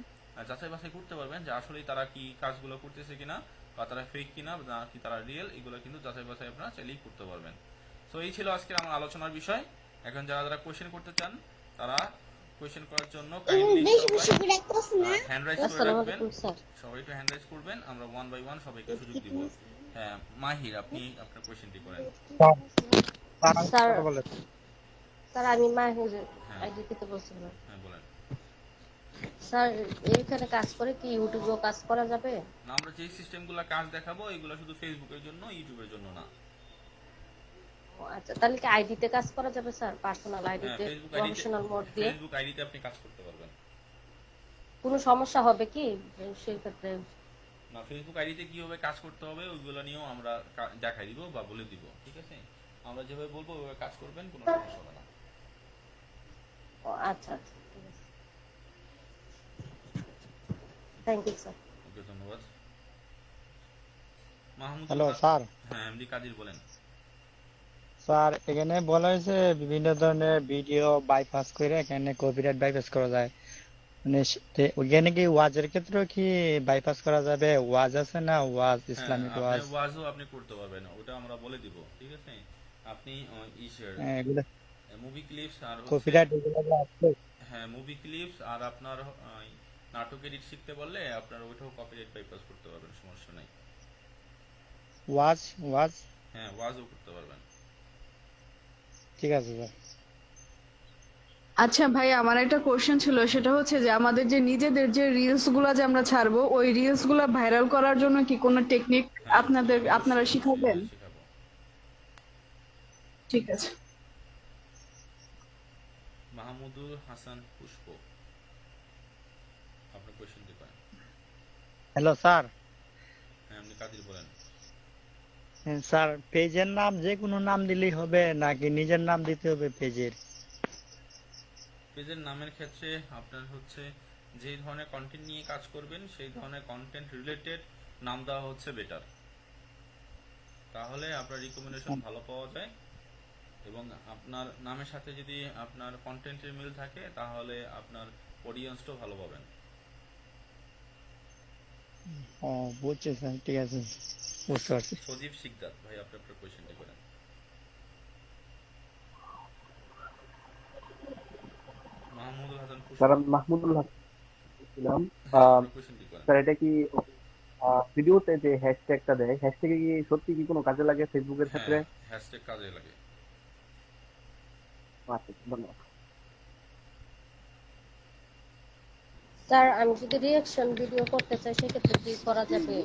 যাচাই বাছাই করতে পারবেন যে আসলে তারা কি কাজগুলো করতেছে কিনা, বা তারা ফেক কিনা, না কি তারা রিয়েল, এগুলো কিন্তু যাচাই বাছাই আপনারা চাইলেই করতে পারবেন। সো এই ছিল আজকের আমার আলোচনার বিষয়। এখন যারা যারা কোয়েশ্চেন করতে চান তারা কোয়েশ্চেন করার জন্য হ্যান্ড রাইজ করে রাখবেন। সবাই একটু হ্যান্ড রাইজ করবেন, আমরা 1 বাই 1 সবাইকে সুযোগ দিব। হ্যাঁ মাহির, আপনি আপনার কোয়েশ্চেনটি করেন। স্যার স্যার আমি মাহির হ্যাঁ আইডি থেকে বলছিলাম। হ্যাঁ বলেন। স্যার এইখানে কাজ করে কি ইউটিউবেও কাজ করা যাবে? না, আমরা যে সিস্টেমগুলো কাজ দেখাবো এগুলো শুধু ফেসবুকের জন্য, ইউটিউবের জন্য না। ও আচ্ছা, তাহলে কি আইডিতে কাজ করা যাবে স্যার? পার্সোনাল হ্যাঁ, আইডিতে ফেসবুক আইডিতে, প্রফেশনাল মোড দিয়ে ফেসবুক আইডিতে আপনি কাজ করতে পারবেন। কোনো সমস্যা হবে কি সেই ক্ষেত্রে? না, ফেসবুক আইডিতে কিভাবে কাজ করতে হবে ওইগুলো নিয়েও আমরা দেখাই দিব বা বলে দিব, ঠিক আছে? আমরা যেভাবে বলবো ওইভাবে কাজ করবেন, কোনো সমস্যা হবে না। ও আচ্ছা আচ্ছা, ঠিক আছে, থ্যাংক ইউ স্যার। ওকে, ধন্যবাদ। মাহমুদুল হ্যালো হক। স্যার। হ্যাঁ, এমডি কাদির বলেন। স্যার এখানে বলা হয়েছে বিভিন্ন ধরনের ভিডিও বাইপাস করে এখানে কপিরাইট বাইপাস করা যায়, মানে ওইখানে কি ওয়াজের ক্ষেত্রেও কি বাইপাস করা যাবে? ওয়াজ আছে না, ওয়াজ হ্যাঁ, ইসলামিক আপনি ওয়াজ, ওয়াজও আপনি করতে পারবেন, ওটা আমরা বলে দিব, ঠিক আছে? আপনি ইসের এগুলো মুভি ক্লিপস আর হচ্ছে, কপিরাইট এগুলো আছে? হ্যাঁ মুভি ক্লিপস আর আপনার নাটক এডিট শিখতে পারলে আপনার ওইটাও কপিরাইট বাইপাস করতে পারবেন, সমস্যা নেই। ওয়াজ ওয়াজ হ্যাঁ, ওয়াজও করতে পারবেন। ঠিক আছে স্যার। আচ্ছা ভাই, আমার একটা কোশ্চেন ছিল, সেটা হচ্ছে যে আমাদের যে নিজেদের যে রিলস গুলা যে আমরা ছাড়বো, ওই রিলস গুলা ভাইরাল করার জন্য কি কোনো টেকনিক হ্যাঁ, আপনারা অবশ্যই অবশ্যই, শিখাবেন? হ্যাঁ শেখাবো। ঠিক আছে। মাহমুদুল হাসান পুষ্প, আপনার কোয়েশ্চেন দিতে পারেন। Hello sir. হ্যাঁ, আপনি কাদির বলেন। স্যার পেজের নাম যে কোনো নাম দিলেই হবে নাকি নিজের নাম দিতে হবে পেজের? পেজের নামের ক্ষেত্রে আপনার হচ্ছে যেই ধরনের কন্টেন্ট নিয়ে কাজ করবেন সেই ধরনের কন্টেন্ট রিলেটেড নাম দেওয়া হচ্ছে বেটার, তাহলে আপনার রিকমেন্ডেশন ভালো পাওয়া যায়। এবং আপনার নামের সাথে যদি আপনার কন্টেন্টের মিল থাকে তাহলে আপনার অডিয়েন্সটাও ভালো পাবেন। ও বুঝছি স্যার, ঠিক আছে, বুঝতে পারছি। সজীব শিকদার ভাই, আপনি আপনার কোয়েশ্চেনটি করেন। মাহমুদুল হাসান পুষ্প। স্যার আমি মাহমুদুল হাসান ছিলাম। হ্যাঁ, আপনার কোয়েশ্চেনটি করেন। স্যার এটা কি ভিডিওতে যে হ্যাশট্যাগটা দেয়, হ্যাশট্যাগে কি সত্যি কি কোনো কাজে লাগে ফেসবুকের ক্ষেত্রে? হ্যাঁ, হ্যাশট্যাগ কাজে লাগে। আচ্ছা, ধন্যবাদ। স্যার আমি যদি রিঅ্যাকশন ভিডিও করতে চাই সেক্ষেত্রে কি করা যাবে?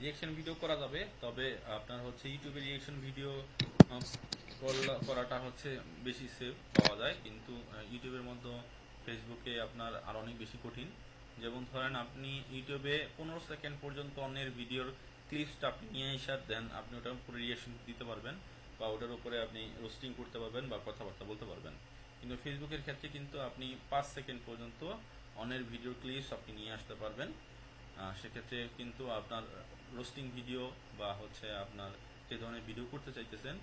রিয়েকশন ভিডিও করা যাবে, তবে আপনার হচ্ছে ইউটিউবে রিয়েকশন ভিডিও করাটা হচ্ছে বেশি সেভ পাওয়া যায়, কিন্তু ইউটিউবের মধ্যে ফেসবুকে আপনার আর অনেক বেশি কঠিন। যেমন ধরেন আপনি ইউটিউবে 15 সেকেন্ড পর্যন্ত অন্যের ভিডিওর ক্লিপসটা আপনি নিয়ে এসে দেন, আপনি ওটার উপরে রিয়েকশন দিতে পারবেন বা ওটার উপরে আপনি রোস্টিং করতে পারবেন বা কথাবার্তা বলতে পারবেন। কিন্তু ফেসবুকের ক্ষেত্রে কিন্তু আপনি 5 সেকেন্ড পর্যন্ত অন্যের ভিডিওর ক্লিপস আপনি নিয়ে আসতে পারবেন। সেক্ষেত্রে কিন্তু আপনার রোস্টিং ভিডিও বা হচ্ছে আপনার যে ধরনের ভিডিও করতে চাইতেছেন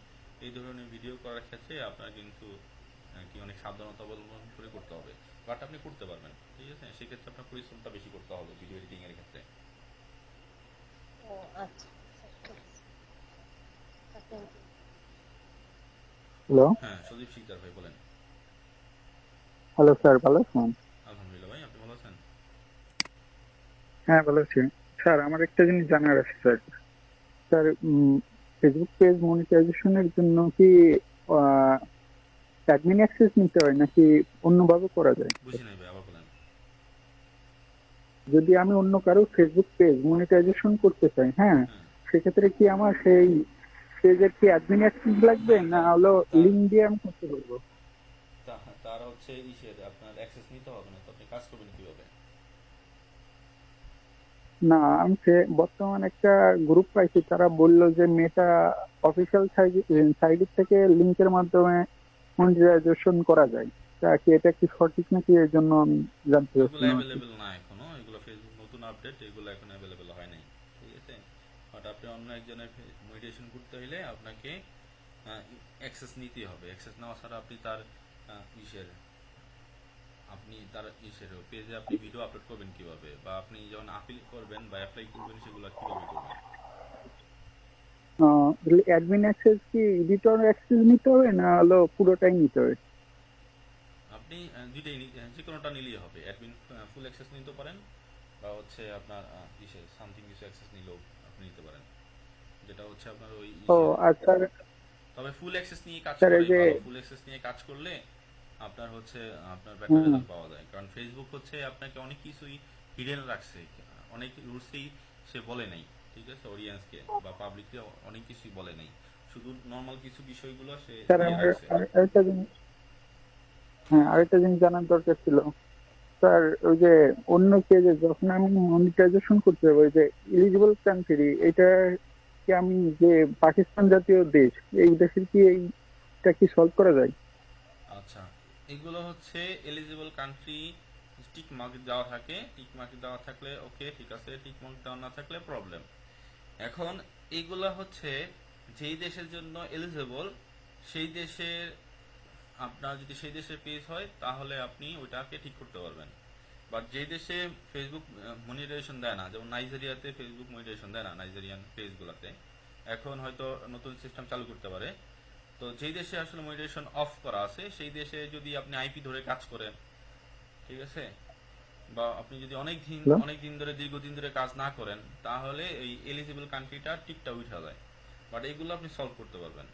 এই ধরনের ভিডিও করার ক্ষেত্রে আপনার কিন্তু কি অনেক সাবধানতা অবলম্বন করে করতে হবে, বাট আপনি করতে পারবেন, ঠিক আছে? সেক্ষেত্রে আপনার পরিশ্রমটা বেশি করতে হবে ভিডিও এডিটিং এর ক্ষেত্রে। ও আচ্ছা, ঠিক আছে, থ্যাংক ইউ। হ্যালো, হ্যাঁ, সজীব শিকদার ভাই বলেন। হ্যালো স্যার, ভালো আছেন? আলহামদুলিল্লাহ ভাই, আপনি ভালো আছেন? হ্যাঁ, ভালো আছি। স্যার আমার একটা জিনিস জানার আছে স্যার। স্যার ফেসবুক পেজ মনিটাইজেশনের জন্য কি অ্যাডমিন অ্যাক্সেস নিতে হয় নাকি অন্যভাবে করা যায়? বুঝি নাই ভাই, আবার বলেন। যদি আমি অন্য কারো ফেসবুক পেজ মনিটাইজেশন করতে চাই, হ্যাঁ, হ্যাঁ, সেক্ষেত্রে কি আমার সেই পেজের কি অ্যাডমিন অ্যাক্সেস লাগবে হ্যাঁ, না হলো তার লিংক দিয়ে আমি করতে পারবো? তার হচ্ছে ইসের আপনার অ্যাক্সেস নিতে হবে না, তো আপনি কাজ করবেন কিভাবে? না, আমি বর্তমানে একটা গ্রুপ পাইছি, তারা বললো যে মেটা অফিসিয়াল সাইট থেকে লিংকের মাধ্যমে মনিটাইজেশন করা যায়। তা কি এটা কি সঠিক নাকি, এর জন্য আমি জানতে এগুলো চাচ্ছিলাম আর কি। অ্যাভেলেবেল না এখনো, এগুলো ফেসবুক নতুন আপডেট, এগুলো এখন অ্যাভেলেবেল হয় নাই, ঠিক আছে? বাট আপনি অন্য একজনের মনিটাইজেশন করতে হলে আপনাকে অ্যাক্সেস নিতে হবে। অ্যাক্সেস নেওয়া ছাড়া আপনি তার ইসের ইসের পেজে আপনি ভিডিও আপলোড করবেন কিভাবে, বা আপনি যখন আপিল করবেন বা অ্যাপ্লাই করবেন সেগুলো কিভাবে করবেন? অ্যাডমিন অ্যাক্সেস কি এডিটর অ্যাক্সেস নিতে হবে না হলো পুরোটাই নিতে হবে? আপনি দুইটাই যে কোনোটা নিলেই হবে। অ্যাডমিন ফুল অ্যাক্সেস নিতে পারেন বা হচ্ছে আপনার ইসের সামথিং কিছু অ্যাক্সেস নিলেও আপনি নিতে পারেন, যেটা হচ্ছে আপনার ওই ও ইসের। আচ্ছা। তবে ফুল অ্যাক্সেস নিয়ে কাজ স্যার করে এই যে ভালো, ফুল অ্যাক্সেস নিয়ে কাজ করলে আপনার হচ্ছে আপনার বেটার হুম, রেজাল্ট পাওয়া যায়। কারণ ফেসবুক হচ্ছে আপনাকে অনেক কিছুই হিডেন রাখছে, অনেক রুলসই সে বলে নাই, ঠিক আছে, অডিয়েন্সকে বা পাবলিককে অনেক কিছুই বলে নাই, শুধু নর্মাল কিছু বিষয়গুলো সে স্যার দিয়ে আমার রাখছে। আরেকটা জিনিস, হ্যাঁ আরেকটা জিনিস জানার দরকার ছিল স্যার। ওই যে অন্য পেজে যখন আমি মনিটাইজেশন করতে হবে, ওই যে এলিজিবল কান্ট্রি, এটা কি আমি যে পাকিস্তান জাতীয় দেশ, এই দেশের কি এইটা কি সলভ করা যায়? আচ্ছা, এগুলো হচ্ছে এলিজিবল কান্ট্রি, টিক মার্ক দেওয়া থাকে, টিক মার্ক দেওয়া থাকলে ওকে ঠিক আছে, টিক মার্ক দেওয়া না থাকলে প্রবলেম। এখন এইগুলা হচ্ছে যেই দেশের জন্য এলিজিবল, সেই দেশের আপনার যদি সেই দেশের পেজ হয় তাহলে আপনি ওইটাকে ঠিক করতে পারবেন। বাট যেই দেশে ফেসবুক মনিটাইজেশন দেয় না, যেমন নাইজেরিয়াতে ফেসবুক মনিটাইজেশন দেয় না নাইজেরিয়ান পেজগুলোতে, এখন হয়তো নতুন সিস্টেম চালু করতে পারে। তো যেই দেশে আসলে মনিটাইজেশন অফ করা আছে সেই দেশে যদি আপনি আইপি ধরে কাজ করেন, ঠিক আছে, বা আপনি যদি হ্যালো, অনেক দিন ধরে দীর্ঘদিন ধরে কাজ না করেন, তাহলে এই এলিজিবল কান্ট্রিটা টিকটা উঠা যায়। বাট এগুলো আপনি সলভ করতে পারবেন।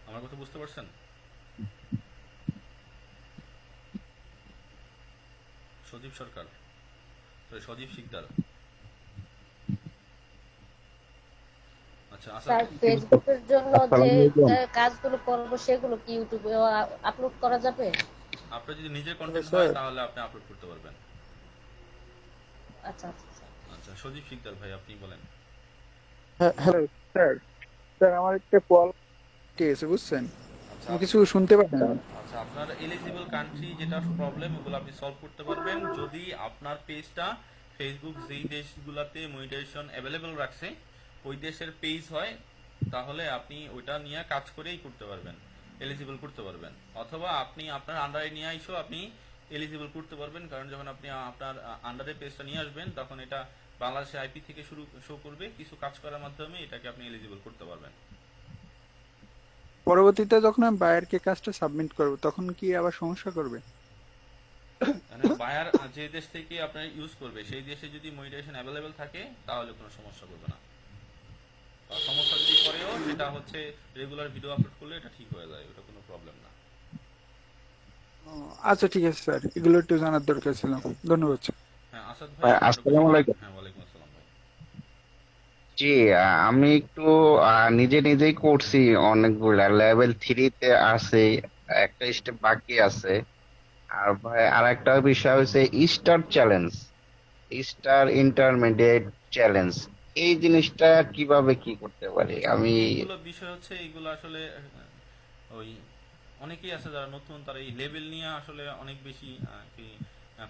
আমার কথা বুঝতে পারছেন? সজীব সরকার, সরি সজীব শিকদার। আচ্ছা আসাদ স্যার ভাই, ফেসবুকের জন্য যে আসসালামু আলাইকুম। কাজগুলো করবো সেগুলো কি ইউটিউবে আপলোড করা যাবে? আপনার যদি নিজের হ্যালো কন্টেন্ট হয় স্যার। তাহলে আপনি আপলোড করতে পারবেন। আচ্ছা আচ্ছা স্যার। আচ্ছা সজীব শিকদার ভাই আপনি বলেন। হ্যাঁ হ্যালো স্যার। স্যার আমার একটা কল গেছে বুঝছেন, আচ্ছা আমি কিছু শুনতে পাচ্ছি না। আচ্ছা, আপনার এলিজিবল কান্ট্রি যেটা প্রবলেম ওগুলো আপনি সলভ করতে পারবেন যদি আপনার পেজটা ফেসবুক যেই দেশগুলোতে মনিটাইজেশন অ্যাভেলেবল রাখছে ওই দেশের পেজ হয়, তাহলে আপনি ওইটা নিয়ে কাজ করেই করতে পারবেন, এলিজিবল করতে পারবেন। অথবা আপনি আপনার আন্ডারে নিয়ে আইসো আপনি এলিজিবল করতে পারবেন, কারণ যখন আপনি আপনার আন্ডারে পেজটা নিয়ে আসবেন তখন এটা বাংলাদেশের আইপি থেকে শুরু শো করবে, কিছু কাজ করার মাধ্যমে এটাকে আপনি এলিজিবল করতে পারবেন। পরবর্তীতে যখন আমি বায়ারকে কাজটা সাবমিট করব তখন কি আবার সমস্যা করবে? মানে বায়ার যে দেশ থেকে আপনার ইউজ করবে সেই দেশে যদি মনিটাইজেশন অ্যাভেলেবেল থাকে তাহলে কোনো সমস্যা করবে না। আর সমস্যা যদি করেও সেটা হচ্ছে রেগুলার ভিডিও আপলোড করলে এটা ঠিক হয়ে যায়, ওটা কোনো প্রবলেম না। ও, আচ্ছা ঠিক আছে স্যার, এগুলো একটু জানার দরকার ছিল। ধন্যবাদ স্যার। হ্যাঁ আসাদ ভাই আপনার আরো কিছু আসসালামু বলেন। আলাইকুম। হ্যাঁ ওয়ালাইকুম আসসালাম ভাই। জি, আমি একটু নিজে নিজেই করছি, অনেকগুলা লেভেল 3-তে আছে, একটা স্টেপ বাকি আছে। আর ভাই আর একটা বিষয় হচ্ছে star challenge, star intermediate challenge, এই জিনিসটা কিভাবে কি করতে পারি আচ্ছা আমি? এইগুলো বিষয় হচ্ছে এইগুলো আসলে ওই অনেকেই আছে যারা নতুন, তারা এই লেভেল নিয়ে আসলে অনেক বেশি কি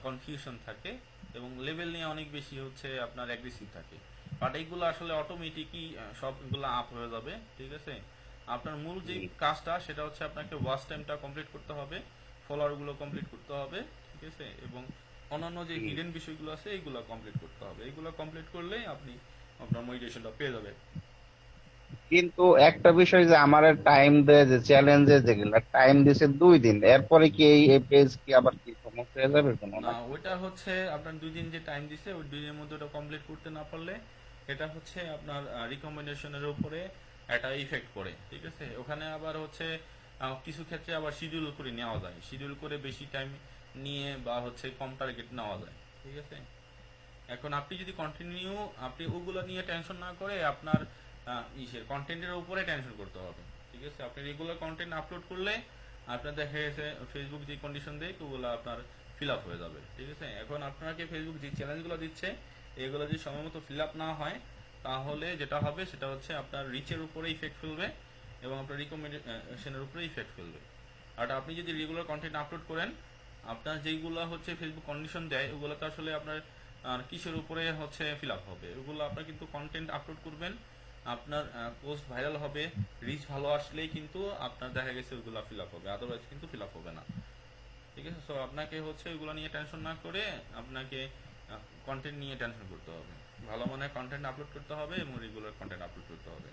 কনফিউশন থাকে এবং লেভেল নিয়ে অনেক বেশি হচ্ছে আপনার অ্যাগ্রেসিভ থাকে। বাট এইগুলো আসলে অটোমেটিকই সবগুলো আপ হয়ে যাবে, ঠিক আছে। আপনার মূল যে কাজটা সেটা হচ্ছে আপনাকে ওয়াচ টাইমটা কমপ্লিট করতে হবে, ফলোয়ারগুলো কমপ্লিট করতে হবে, ঠিক আছে, এবং অন্যান্য যে হিডেন বিষয়গুলো আছে এইগুলো কমপ্লিট করতে হবে। এইগুলো কমপ্লিট করলেই আপনি আপনার মোটিভেশনটা পেয়ে যাবেন। কিন্তু একটা বিষয় যে আমার টাইম দেয়, যে চ্যালেঞ্জে যেগুলো টাইম দিছে 2 দিন, এরপরে কি এই পেজ কি আবার কি সমস্যা হয়ে যাবে কোনো না নাকি? ওইটা হচ্ছে আপনার 2 দিন যে টাইম দিছে ওই 2 দিনের মধ্যে ওটা কমপ্লিট করতে না পারলে এটা হচ্ছে আপনার রিকমেন্ডেশনের উপরে একটা ইফেক্ট পড়ে, ঠিক আছে। ওখানে আবার হচ্ছে কিছু ক্ষেত্রে আবার শিডিউল করে নেওয়া যায়, শিডিউল করে বেশি টাইম নিয়ে বা হচ্ছে কম টার্গেট নেওয়া যায়, ঠিক আছে। এখন আপনি যদি কন্টিনিউ আপনি ওগুলো নিয়ে টেনশন না করে আপনার ইসের কন্টেন্টের উপরে টেনশন করতে হবে, ঠিক আছে। আপনি রেগুলার কন্টেন্ট আপলোড করলে আপনার দেখা গেছে ফেসবুক যে কন্ডিশন দেয় ওগুলো আপনার ফিল আপ হয়ে যাবে, ঠিক আছে। এখন আপনাকে ফেসবুক যে চ্যালেঞ্জগুলো দিচ্ছে এগুলো যদি সময়মত ফিল আপ না হয় তাহলে যেটা হবে সেটা হচ্ছে আপনার রিচের উপরে ইফেক্ট ফেলবে এবং আপনার রিকমেন্ডেশনের উপরে ইফেক্ট ফেলবে। আর আপনি যদি রেগুলার কন্টেন্ট আপলোড করেন আপনার যেইগুলো হচ্ছে ফেসবুক কন্ডিশন দেয় ওগুলো তো আসলে আপনার কিসের উপরে হচ্ছে ফিল আপ হবে, ওগুলো আপনার কিন্তু কন্টেন্ট আপলোড করবেন, আপনার পোস্ট ভাইরাল হবে, রিচ ভালো আসলেই কিন্তু আপনার দেখা গেছে ওইগুলো ফিল আপ হবে, আদারওয়াইজ কিন্তু ফিল আপ হবে না, ঠিক আছে। সো আপনাকে হচ্ছে ওইগুলো নিয়ে টেনশন না করে আপনাকে কন্টেন্ট নিয়ে টেনশন করতে হবে, ভালো মানের কন্টেন্ট আপলোড করতে হবে এবং রেগুলার কন্টেন্ট আপলোড করতে হবে,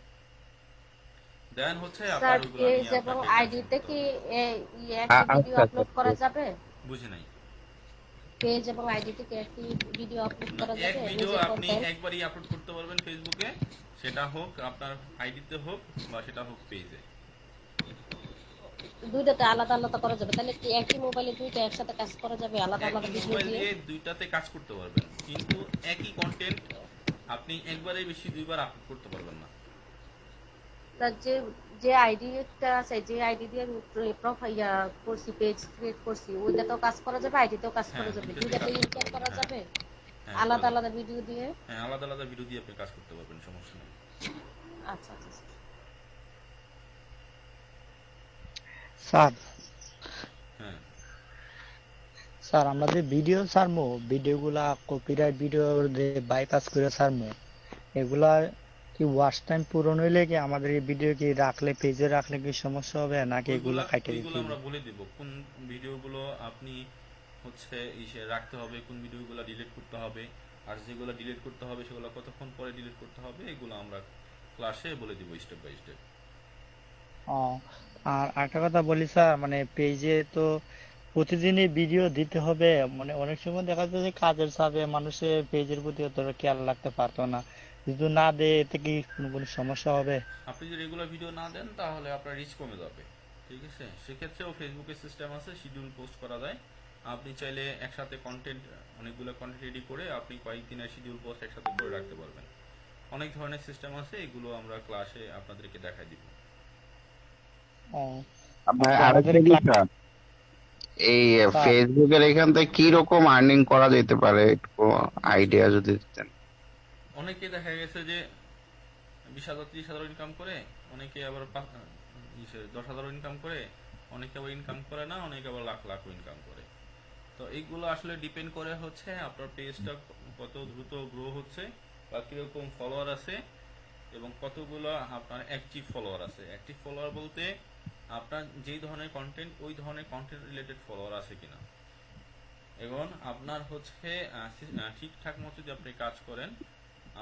দেন হচ্ছে আপনার স্যার ওইগুলো পেজ নিয়ে এবং আপনাকে টেনশন আইডিতে করতে কি হবে। একই ভিডিও আচ্ছা আপলোড করা যাবে? বুঝি নাই। পেজ এবং আইডি থেকে একই ভিডিও আপলোড না, করা এক যাবে ভিডিও নিজের আপনি কন্টেন্ট? একবারই আপলোড করতে পারবেন ফেসবুকে, সেটা হোক আপনার আইডিতে হোক বা সেটা হোক পেজে। দুইটাতে আলাদা আলাদা করা যাবে? তাহলে কি একই মোবাইলে দুইটা একসাথে কাজ করা যাবে আলাদা আলাদা একই ভিডিও মোবাইল দিয়ে? দিয়ে দুইটাতে কাজ করতে পারবেন, কিন্তু একই কন্টেন্ট আপনি একবারে বেশি দুইবার আপলোড করতে পারবেন না। তার যে যে আইডিটা আছে, যে আইডি দিয়ে আমি প্রোফাইল করছি, পেজ ক্রিয়েট করছি, ওইটাতেও কাজ করা যাবে, আইডিতেও কাজ করা হ্যাঁ, যাবে, দুইটাতে দুইটাতে কাজ করতে ইনকাম করা পারবেন। যাবে হ্যাঁ, আলাদা পারবেন। আলাদা ভিডিও দিয়ে? হ্যাঁ, আলাদা আলাদা ভিডিও দিয়ে আপনি কাজ করতে পারবেন, সমস্যা নেই। আচ্ছা আচ্ছা আচ্ছা। স্যার হ্যাঁ, স্যার আমরা যে ভিডিও ছাড়মু, ভিডিওগুলা কপিরাইট ভিডিও বাইপাস করে ছাড়মু, এগুলা কি ওয়াচ টাইম পূরণ হইলে কি আমাদের এই ভিডিও কি রাখলে, পেজে রাখলে কি সমস্যা হবে, নাকি এগুলা কাটে দিতে ওইগুলো হবে? আমরা বলে দেব কোন ভিডিওগুলো আপনি হচ্ছে ইসে রাখতে হবে, কোন ভিডিওগুলো ডিলিট করতে হবে, আর যেগুলো ডিলিট করতে হবে সেগুলো কতক্ষণ পরে ডিলিট করতে হবে, এগুলো আমরা ক্লাসে বলে দিব স্টেপ বাই স্টেপ। ও, আর একটা কথা বলি স্যার, মানে পেজে তো প্রতিদিনই ভিডিও দিতে হবে, মানে অনেক সময় দেখা যায় যে কাজের চাপে মানুষের পেজের প্রতি অতটা খেয়াল রাখতে পারতো না, যদি না দেয় এতে কি কোনো সমস্যা হবে? আপনি যদি রেগুলার ভিডিও না দেন তাহলে আপনার রিচ কমে যাবে, ঠিক আছে? সেক্ষেত্রেও ফেসবুকে সিস্টেম আছে, শিডিউল পোস্ট করা যায়। আপনি চাইলে একসাথে কন্টেন্ট, অনেকগুলো কন্টেন্ট রেডি করে আপনি কয়েকদিনের শিডিউল পোস্ট একসাথে করে রাখতে পারবেন। অনেক ধরনের সিস্টেম আছে, এগুলো আমরা ক্লাসে আপনাদেরকে দেখাই দিব। ও, আপনার আচ্ছা, আরেকটা আমাদের বিষয়, এই স্যার ফেসবুকের এখান থেকে কি রকম আর্নিং করা যেতে পারে, একটু আইডিয়া যদি দিতেন। অনেকে দেখা গেছে যে 20,000 30,000 ইনকাম করে, অনেকে আবার 10,000 ইনকাম করে, অনেকে আবার ইনকাম করে না, অনেকে আবার লাখ লাখ ইনকাম করে। তো এইগুলো আসলে ডিপেন্ড করে হচ্ছে আপনার পেজটা কত দ্রুত গ্রো হচ্ছে বা কিরকম ফলোয়ার আছে এবং কতগুলো আপনার অ্যাক্টিভ ফলোয়ার আছে। অ্যাক্টিভ ফলোয়ার বলতে আপনার যেই ধরনের কন্টেন্ট, ওই ধরনের কন্টেন্ট রিলেটেড ফলোয়ার আছে কিনা, এবং আপনার হচ্ছে ঠিকঠাক মতো যদি আপনি কাজ করেন,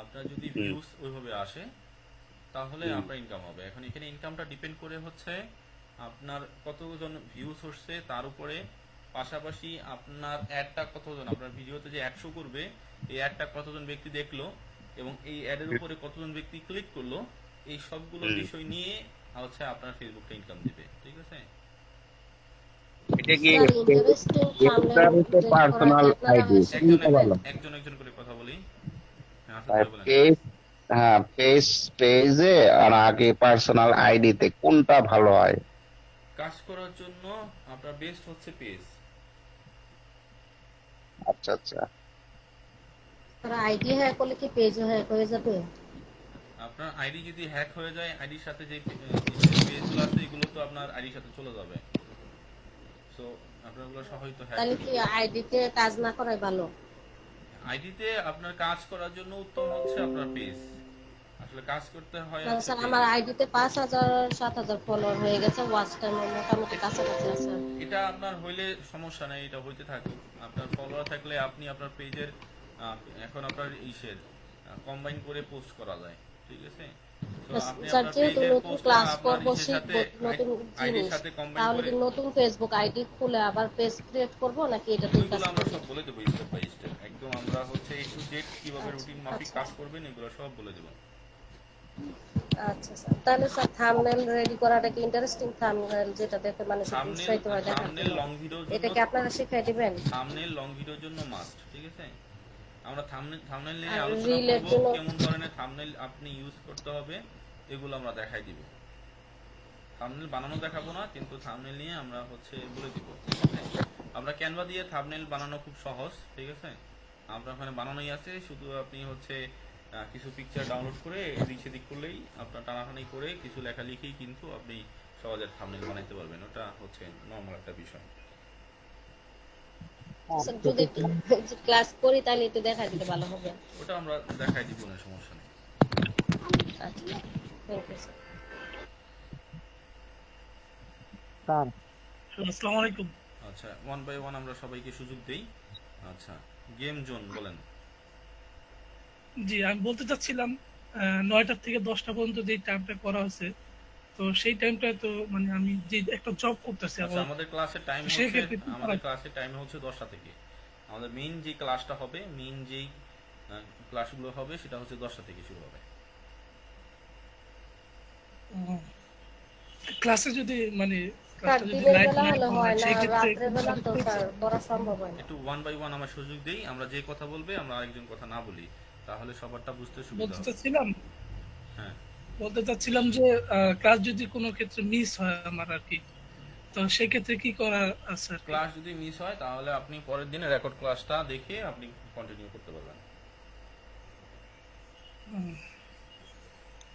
আপনার যদি ভিউজ ওইভাবে আসে তাহলে আপনার ইনকাম হবে। এখন এখানে ইনকামটা ডিপেন্ড করে হচ্ছে আপনার কতজন ভিউজ হচ্ছে তার উপরে, পাশাপাশি আপনার অ্যাডটা কতজন, আপনার ভিডিওতে যে 100 করবে, এই অ্যাডটা কতজন ব্যক্তি দেখলো এবং এই অ্যাডের উপরে কতজন ব্যক্তি ক্লিক করলো, এই সবগুলো বিষয় নিয়ে হচ্ছে আপনার ফেসবুকটা ইনকাম দিবে, ঠিক আছে? এটা কি স্যার ইন্টারেস্টিং থাম্বনেল ক্রিয়েট করা পার্সোনাল কি আপনারা আইডি একজন কোনটা একজন ভালো? একজন একজন করে কথা বলি। হ্যাঁ, আসাদ ভাই বলেন। পেজ, হ্যাঁ পেজে আর আগে পার্সোনাল আইডিতে কোনটা ভালো হয়? কাজ করার জন্য আপনার বেস্ট হচ্ছে পেজ। আচ্ছা আচ্ছা। তারা আইডি হ্যাক করলে কি পেজও হ্যাক হয়ে যাবে? আপনার আইডি যদি হ্যাক হয়ে যায়, আইডির সাথে যে পেজগুলো আছে এগুলো তো আপনার আইডির সাথে চলে যাবে, সো আপনার ওগুলো সবই তো হ্যাক তাহলে হয়ে কি যাবে। আইডিতে কাজ না করাই ভালো? আইডিতে আপনার কাজ করার জন্য উত্তম হচ্ছে আপনার পেজ। আসলে কাজ করতে হয় মানে হচ্ছে স্যার আমার পেজে। আইডিতে 5,000 7,000 ফলোয়ার হয়ে গেছে, ওয়াচ টাইম মোটামুটি কাছাকাছি আছে। এটা আপনার হইলে সমস্যা নেই, এটা হইতে থাকুক। আপনার ফলোয়ার থাকলে আপনি আপনার পেজের এখন আপনার ইসের কম্বাইন করে পোস্ট করা যায়, ঠিক আছে? তো আপনি স্যার আপনার যেহেতু পেজের নতুন পোস্টটা ক্লাস আপনার করবো, ইসের সাথে শিখবো নতুন আইডির জিনিস, সাথে কম্বাইন তাহলে করে, কি নতুন ফেসবুক আইডি খুলে আবার পেজ ক্রিয়েট করবো নাকি এটাতেই কাজ ওইগুলো আমরা করবো? সব বলে দেবো স্টেপ বাই স্টেপ। একদম আমরা হচ্ছে A to Z কিভাবে আচ্ছা রুটিন মাফিক আচ্ছা কাজ করবেন এগুলো সব বলে দেবো। আচ্ছা স্যার, তাহলে স্যার থাম্বনেল রেডি করাটা কি ইন্টারেস্টিং থাম্বনেল যেটা দেখে মানুষের থাম্বনেল উৎসাহিত হয় দেখার থাম্বনেল জন্য, লং ভিডিওর এটা জন্য, কি আপনারা শিখিয়ে দিবেন? থাম্বনেল লং ভিডিওর জন্য মাস্ট, ঠিক আছে? আমরা থাম্বনেল নিয়ে আর আলোচনা রিলের করব, জন্য? কেমন ধরনের থাম্বনেল আপনি ইউজ করতে হবে এগুলো আমরা দেখাই দিব। থাম্বনেল বানানো দেখাবো না, কিন্তু থাম্বনেল নিয়ে আমরা হচ্ছে বলে দিব, ঠিক আছে? আমরা ক্যানভা দিয়ে থাম্বনেল বানানো খুব সহজ, ঠিক আছে? আমরা ওখানে বানানোই আছে, শুধু আপনি হচ্ছে কিছু পিকচার ডাউনলোড করে এদিক সেদিক করলেই, আপনার টানাটানি করে কিছু লেখা লিখেই কিন্তু আপনি সহজে থাম্বনেল বানাইতে পারবেন। ওটা হচ্ছে নর্মাল একটা বিষয়। স্যার যদি ক্লাস করি তাহলে একটু দেখা দিলে ভালো হবে। ওটা আমরা দেখাই দিব না, সমস্যা নেই। আচ্ছা, থ্যাংক ইউ স্যার। স্যার আসসালামু আলাইকুম। আচ্ছা, ওয়ান বাই ওয়ান আমরা সবাইকে সুযোগ দেই। আচ্ছা, গেম জোন বলেন। জি, আমি বলতে চাচ্ছিলাম 9টা থেকে 10টা পর্যন্ত যে টাইমটা করা হয়েছে, তো সেই টাইমটা তো মানে আমি যে একটা জব করতেছি আচ্ছা, আমাদের ক্লাসের টাইম হচ্ছে সেক্ষেত্রে কি করা আমাদের ক্লাসের টাইম হচ্ছে 10টা থেকে। আমাদের মেইন যে ক্লাসটা হবে, মেইন যেই ক্লাসগুলো হবে সেটা হচ্ছে 10টা থেকে শুরু হবে। ক্লাসে যদি মানে স্যার ক্লাসটা যদি দিনের লাইট বেলা না হলে করা হয় হয় না, সেই ক্ষেত্রে রাত্রে বেলা তো স্যার করা সম্ভব হয় না। একটু 1 বাই 1 আমার সুযোগ দেই, আমরা যে কথা বলবে আমরা আরেকজন কথা না বলি, তাহলে সবারটা বুঝতে সুবিধা বলতে হবে। চাচ্ছিলাম হ্যাঁ, যে ক্লাস যদি কোনো ক্ষেত্রে মিস হয় আমার আর কি, তো সেই ক্ষেত্রে কি করা আছে আর কি? ক্লাস যদি মিস হয় তাহলে আপনি পরের দিনে রেকর্ড ক্লাসটা দেখে আপনি কন্টিনিউ করতে পারবেন। হুম,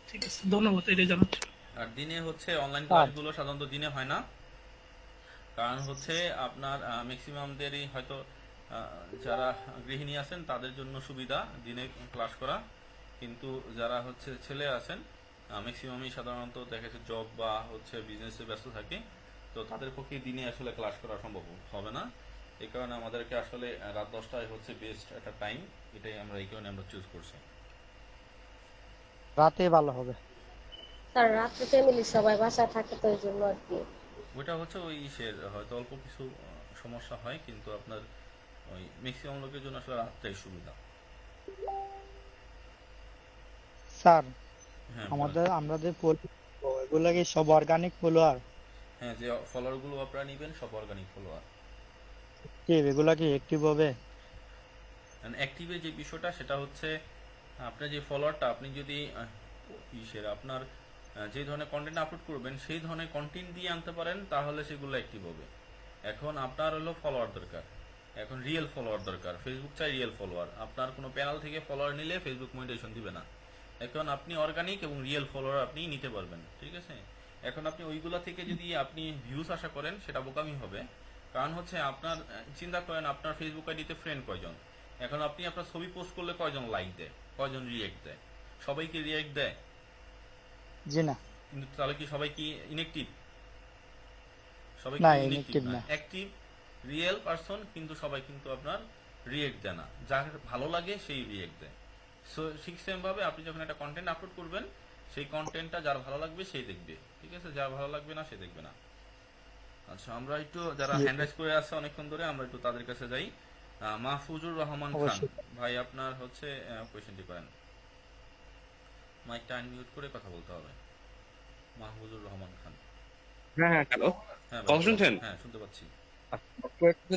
ঠিক আছে, ধন্যবাদ, এটাই জানার ছিল। আর দিনে হচ্ছে অনলাইন স্যার ক্লাসগুলো সাধারণত দিনে হয় না, কারণ হচ্ছে আপনার ম্যাক্সিমামদেরই হয়তো যারা গৃহিণী আছেন তাদের জন্য সুবিধা দিনে ক্লাস করা, কিন্তু যারা হচ্ছে ছেলে আছেন ম্যাক্সিমামই সাধারণত দেখা যাচ্ছে জব বা হচ্ছে বিজনেসে ব্যস্ত থাকে, তো তাদের পক্ষে দিনে আসলে ক্লাস করা সম্ভব হবে না। এই কারণে আমাদেরকে আসলে রাত 10টায় হচ্ছে বেস্ট একটা টাইম, এটাই আমরা এই কারণে আমরা চুজ করছি। রাতে ভালো হবে। স্যার রাত্রে ফ্যামিলির সবাই বাসায় থাকে তো এই জন্য আর কি। ওইটা হচ্ছে ওই ইসের হয়তো অল্প কিছু সমস্যা হয়, কিন্তু আপনার ওই ম্যাক্সিমাম লোকের জন্য আসলে রাতটাই সুবিধা। স্যার হ্যাঁ বলেন। আমরা যে এগুলো কি সব অর্গানিক ফলোয়ার? হ্যাঁ, যে ফলোয়ার গুলো আপনারা নিবেন সব অর্গানিক ফলোয়ার। কি এগুলা কি অ্যাক্টিভ হবে? অ্যাক্টিভের যে বিষয়টা সেটা হচ্ছে আপনার যে ফলোয়ারটা, আপনি যদি ইসের আপনার যে ধরনের কন্টেন্ট আপলোড করবেন সেই ধরনের কন্টেন্ট দিয়ে আনতে পারেন তাহলে সেগুলো অ্যাক্টিভ হবে। এখন আপনার হলো ফলোয়ার দরকার, এখন রিয়েল ফলোয়ার দরকার। ফেসবুক চাই রিয়েল ফলোয়ার, আপনার কোনো প্যানেল থেকে ফলোয়ার নিলে ফেসবুক মনিটাইজেশন দিবে না। এখন আপনি অর্গানিক এবং রিয়েল ফলোয়ার আপনি নিতে পারবেন, ঠিক আছে। এখন আপনি ওইগুলা থেকে যদি আপনি ভিউজ আশা করেন সেটা বোকামি হবে, কারণ হচ্ছে আপনার চিন্তা করেন আপনার ফেসবুক আইডিতে ফ্রেন্ড কয়জন, এখন আপনি আপনার ছবি পোস্ট করলে কয়জন লাইক দেয়, কয়জন রিয়েক্ট দেয়? সবাইকে রিয়েক্ট দেয়? জি না। কিন্তু তাহলে কি সবাই কি ইনঅ্যাক্টিভ? সবাই না, কি ইনঅ্যাক্টিভ ইনঅ্যাক্টিভ না, না। অ্যাক্টিভ রিয়েল পারসন, কিন্তু সবাই কিন্তু আপনার রিয়েক্ট দেয় না, যার ভালো লাগে সেই রিয়েক্ট দেয়। সো ঠিক সেম ভাবে আপনি যখন একটা কন্টেন্ট আপলোড করবেন সেই কন্টেন্টটা যার ভালো লাগবে সেই দেখবে, ঠিক আছে, যার ভালো লাগবে না সে দেখবে না। আচ্ছা, আমরা একটু যারা হ্যান্ড রাইজ করে আছে অনেকক্ষণ ধরে আমরা একটু তাদের কাছে যাই। মাহফুজুর রহমান খান অবশ্যই। ভাই, আপনার হচ্ছে কোয়েশ্চেনটি করেন। মাইকটা আনমিউট করে কথা বলতে হবে। মাহফুজুর রহমান খান। হ্যাঁ হ্যাঁ, হ্যালো, হ্যাঁ ভাই কথা বলেন। শুনছেন? হ্যাঁ, শুনতে পাচ্ছি।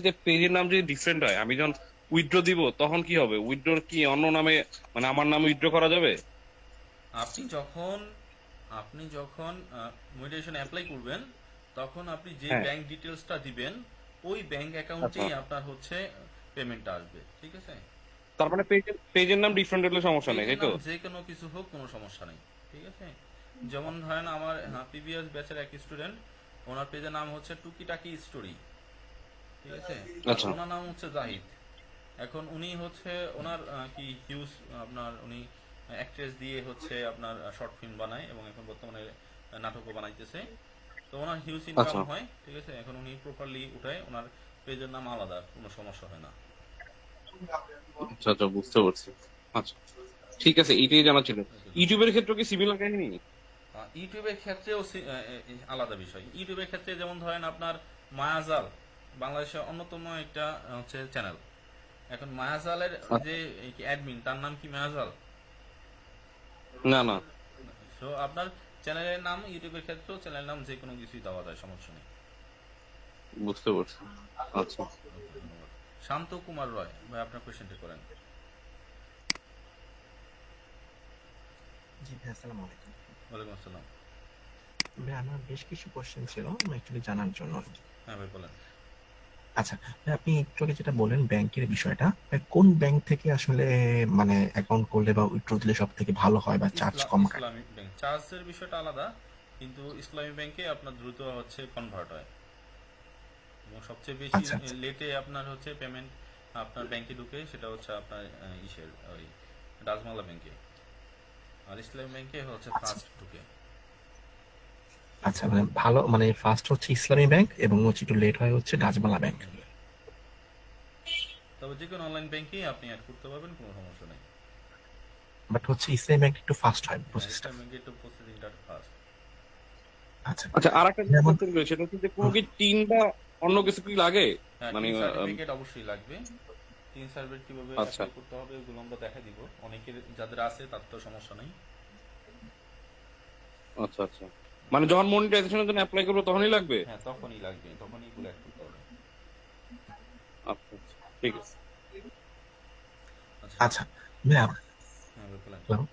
যে পেজের নাম যদি ডিফারেন্ট হয়, আমি যখন উইথড্র দিব তখন কি হবে? উইথড্র কি অন্য নামে, মানে আমার নামে উইথড্র করা যাবে? আপনি যখন মনিটাইজেশন অ্যাপ্লাই করবেন তখন আপনি যে হ্যাঁ। ব্যাংক ডিটেলসটা দিবেন ওই ব্যাংক আচ্ছা, অ্যাকাউন্টেই আপনার হচ্ছে পেমেন্টটা আসবে, ঠিক আছে। তার মানে পেজের নাম ডিফারেন্ট হলে সমস্যা নেই, পেজের তাই তো? নাম যে কোনো কিছু হোক কোনো সমস্যা নেই, ঠিক আছে। যেমন ধরেন আমার প্রিভিয়াস ব্যাচের এক স্টুডেন্ট, ওনার পেজের নাম হচ্ছে টুকিটাকি স্টোরি, ঠিক আছে। আচ্ছা, ওনার নাম হচ্ছে জাহিদ। এখন উনি হচ্ছে ওনার কি হিউজ আপনার উনি অ্যাক্ট্রেস দিয়ে হচ্ছে আপনার শর্ট ফিল্ম বানায় এবং এখন বর্তমানে নাটকও বানাইতেছে, তো ওনার হিউজ ইনকাম আচ্ছা, হয়, ঠিক আছে। এখন উনি প্রপারলি উঠায়, ওনার পেজের নাম আলাদা, কোনো সমস্যা হয় না। আচ্ছা, আচ্ছা, বুঝতে পারছি। আচ্ছা, ঠিক আছে, এইটাই জানা ছিল। ইউটিউবের ক্ষেত্রে কি সিমিলার কাহিনী? ইউটিউবের ক্ষেত্রেও আলাদা বিষয়। ইউটিউবের ক্ষেত্রে যেমন ধরেন আপনার মায়াজাল বাংলাদেশের অন্যতম একটা হচ্ছে চ্যানেল। এখন মায়াজালের যে অ্যাডমিন তার নাম কি মায়াজাল? না না, তো আপনার চ্যানেলের নাম ইউটিউবের ক্ষেত্রেও চ্যানেলের নাম যে কোনো কিছুই দেওয়া যায়, সমস্যা নেই। বুঝতে পারছি। আচ্ছা, ধন্যবাদ। শান্ত কুমার রয় ভাই, আপনার কোয়েশ্চেনটি করেন। জি ভাই, আসসালামু আলাইকুম। ওয়ালাইকুম আসসালাম। ভাই আমার বেশ কিছু কোশ্চেন ছিল অ্যাকচুয়ালি জানার জন্য। হ্যাঁ ভাই বলেন। আচ্ছা ভাই, আপনি একটু আগে যেটা বলেন ব্যাংকের বিষয়টা, ভাই কোন ব্যাংক থেকে আসলে মানে অ্যাকাউন্ট করলে বা উইথড্র দিলে সব থেকে ভালো হয় বা চার্জ কম কাটে? ইসলামিক ব্যাংক চার্জের বিষয়টা আলাদা, কিন্তু ইসলামী ব্যাংকে আপনার দ্রুত হচ্ছে কনভার্ট হয় এবং সবচেয়ে বেশি আচ্ছা আচ্ছা, লেটে আপনার হচ্ছে পেমেন্ট আপনার ব্যাংকে ঢুকে সেটা হচ্ছে আপনার ইসের ওই ডাচবাংলা ব্যাংকে, আর ইসলামী ব্যাংকে হচ্ছে আচ্ছা ফার্স্ট ঢুকে। আচ্ছা, মানে ভালো, মানে ফার্স্ট হচ্ছে ইসলামী ব্যাংক এবং হচ্ছে একটু লেট হয় হচ্ছে ডাচবাংলা ব্যাংক। তবে যে কোনো অনলাইন ব্যাংকেই আপনি অ্যাড করতে পারবেন, কোনো সমস্যা নেই। বাট হচ্ছে ইসলামী ব্যাংক একটু ফাস্ট হয় হ্যাঁ, প্রসেসটা। ইসলামী ব্যাংকে একটু প্রসেসিংটা ফার্স্ট। আচ্ছা, আচ্ছা, আর একটা যেমন কোশ্চেন রয়েছে, সেটা হচ্ছে যে কোনো কি টিন বা অন্য কিছু কি লাগে? হ্যাঁ, মানে টিন সার্টিফিকেট অবশ্যই লাগবে। তিন সার্ভের কিভাবে আচ্ছা অ্যাপ্লাই করতে হবে ওগুলো আমরা দেখা দিব। অনেকের যাদের আছে তার তো সমস্যা নেই। আচ্ছা আচ্ছা, মানে যখন মনিটাইজেশনের জন্য অ্যাপ্লাই করবো তখনই লাগবে? হ্যাঁ তখনই লাগবে, তখনই এগুলো অ্যাড করতে হবে। আচ্ছা আচ্ছা, ঠিক আছে। আচ্ছা আচ্ছা ভাইয়া, হ্যাঁ বলেন। হ্যালো,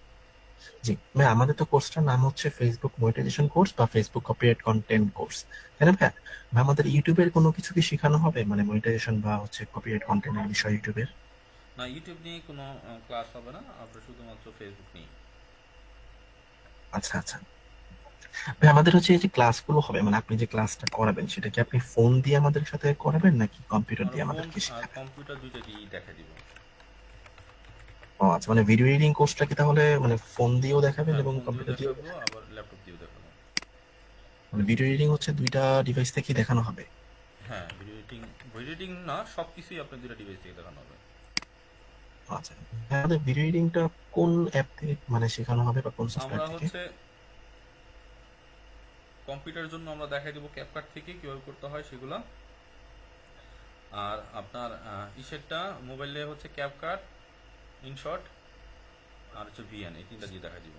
জি ভাইয়া, আমাদের তো কোর্সটার নাম হচ্ছে ফেসবুক মনিটাইজেশন কোর্স বা ফেসবুক কপিরাইট কন্টেন্ট কোর্স, তাই না ভাইয়া? ভাই, আমাদের ইউটিউবের কোনো কিছু কি শেখানো হবে, মানে মনিটাইজেশন বা হচ্ছে কপিরাইট কন্টেন্টের বিষয় ইউটিউবের? না, ইউটিউব নিয়ে কোনো ক্লাস হবে না, আপনার শুধুমাত্র ফেসবুক নিয়ে। আচ্ছা আচ্ছা ভাই, আমাদের হচ্ছে এই যে ক্লাসগুলো হবে, মানে আপনি যে ক্লাসটা করাবেন সেটা কি আপনি ফোন দিয়ে আমাদের সাথে করাবেন নাকি কম্পিউটার আমরা দিয়ে ফোন আমাদেরকে আর শেখাবেন? কম্পিউটার দুইটা দিয়েই দেখা দিব। ও আচ্ছা, মানে ভিডিও এডিটিং কোর্সটা কি তাহলে মানে ফোন দিয়েও দেখাবেন হ্যাঁ এবং ফোন দিয়েও কম্পিউটার দিয়েও? দেখাবো, আবার ল্যাপটপ দিয়েও দেখাবো। মানে ভিডিও এডিটিং হচ্ছে দুইটা ডিভাইস থেকেই দেখানো হবে? হ্যাঁ ভিডিও এডিটিং না, সবকিছুই আপনার দুইটা ডিভাইস থেকে দেখানো হবে। আচ্ছা, আমাদের ভিডিও এডিটিংটা কোন অ্যাপ থেকে মানে শেখানো হবে বা কোন আমরা সফটওয়্যার থেকে? হচ্ছে কম্পিউটারের জন্য আমরা দেখাই দেবো ক্যাপকাট থেকে কিভাবে করতে হয় সেগুলা। আর আপনার ইসেরটা মোবাইলে হচ্ছে ক্যাপকাট, ইনশট আর হচ্ছে ভিএন, এই তিনটা দিয়ে দেখা দিব।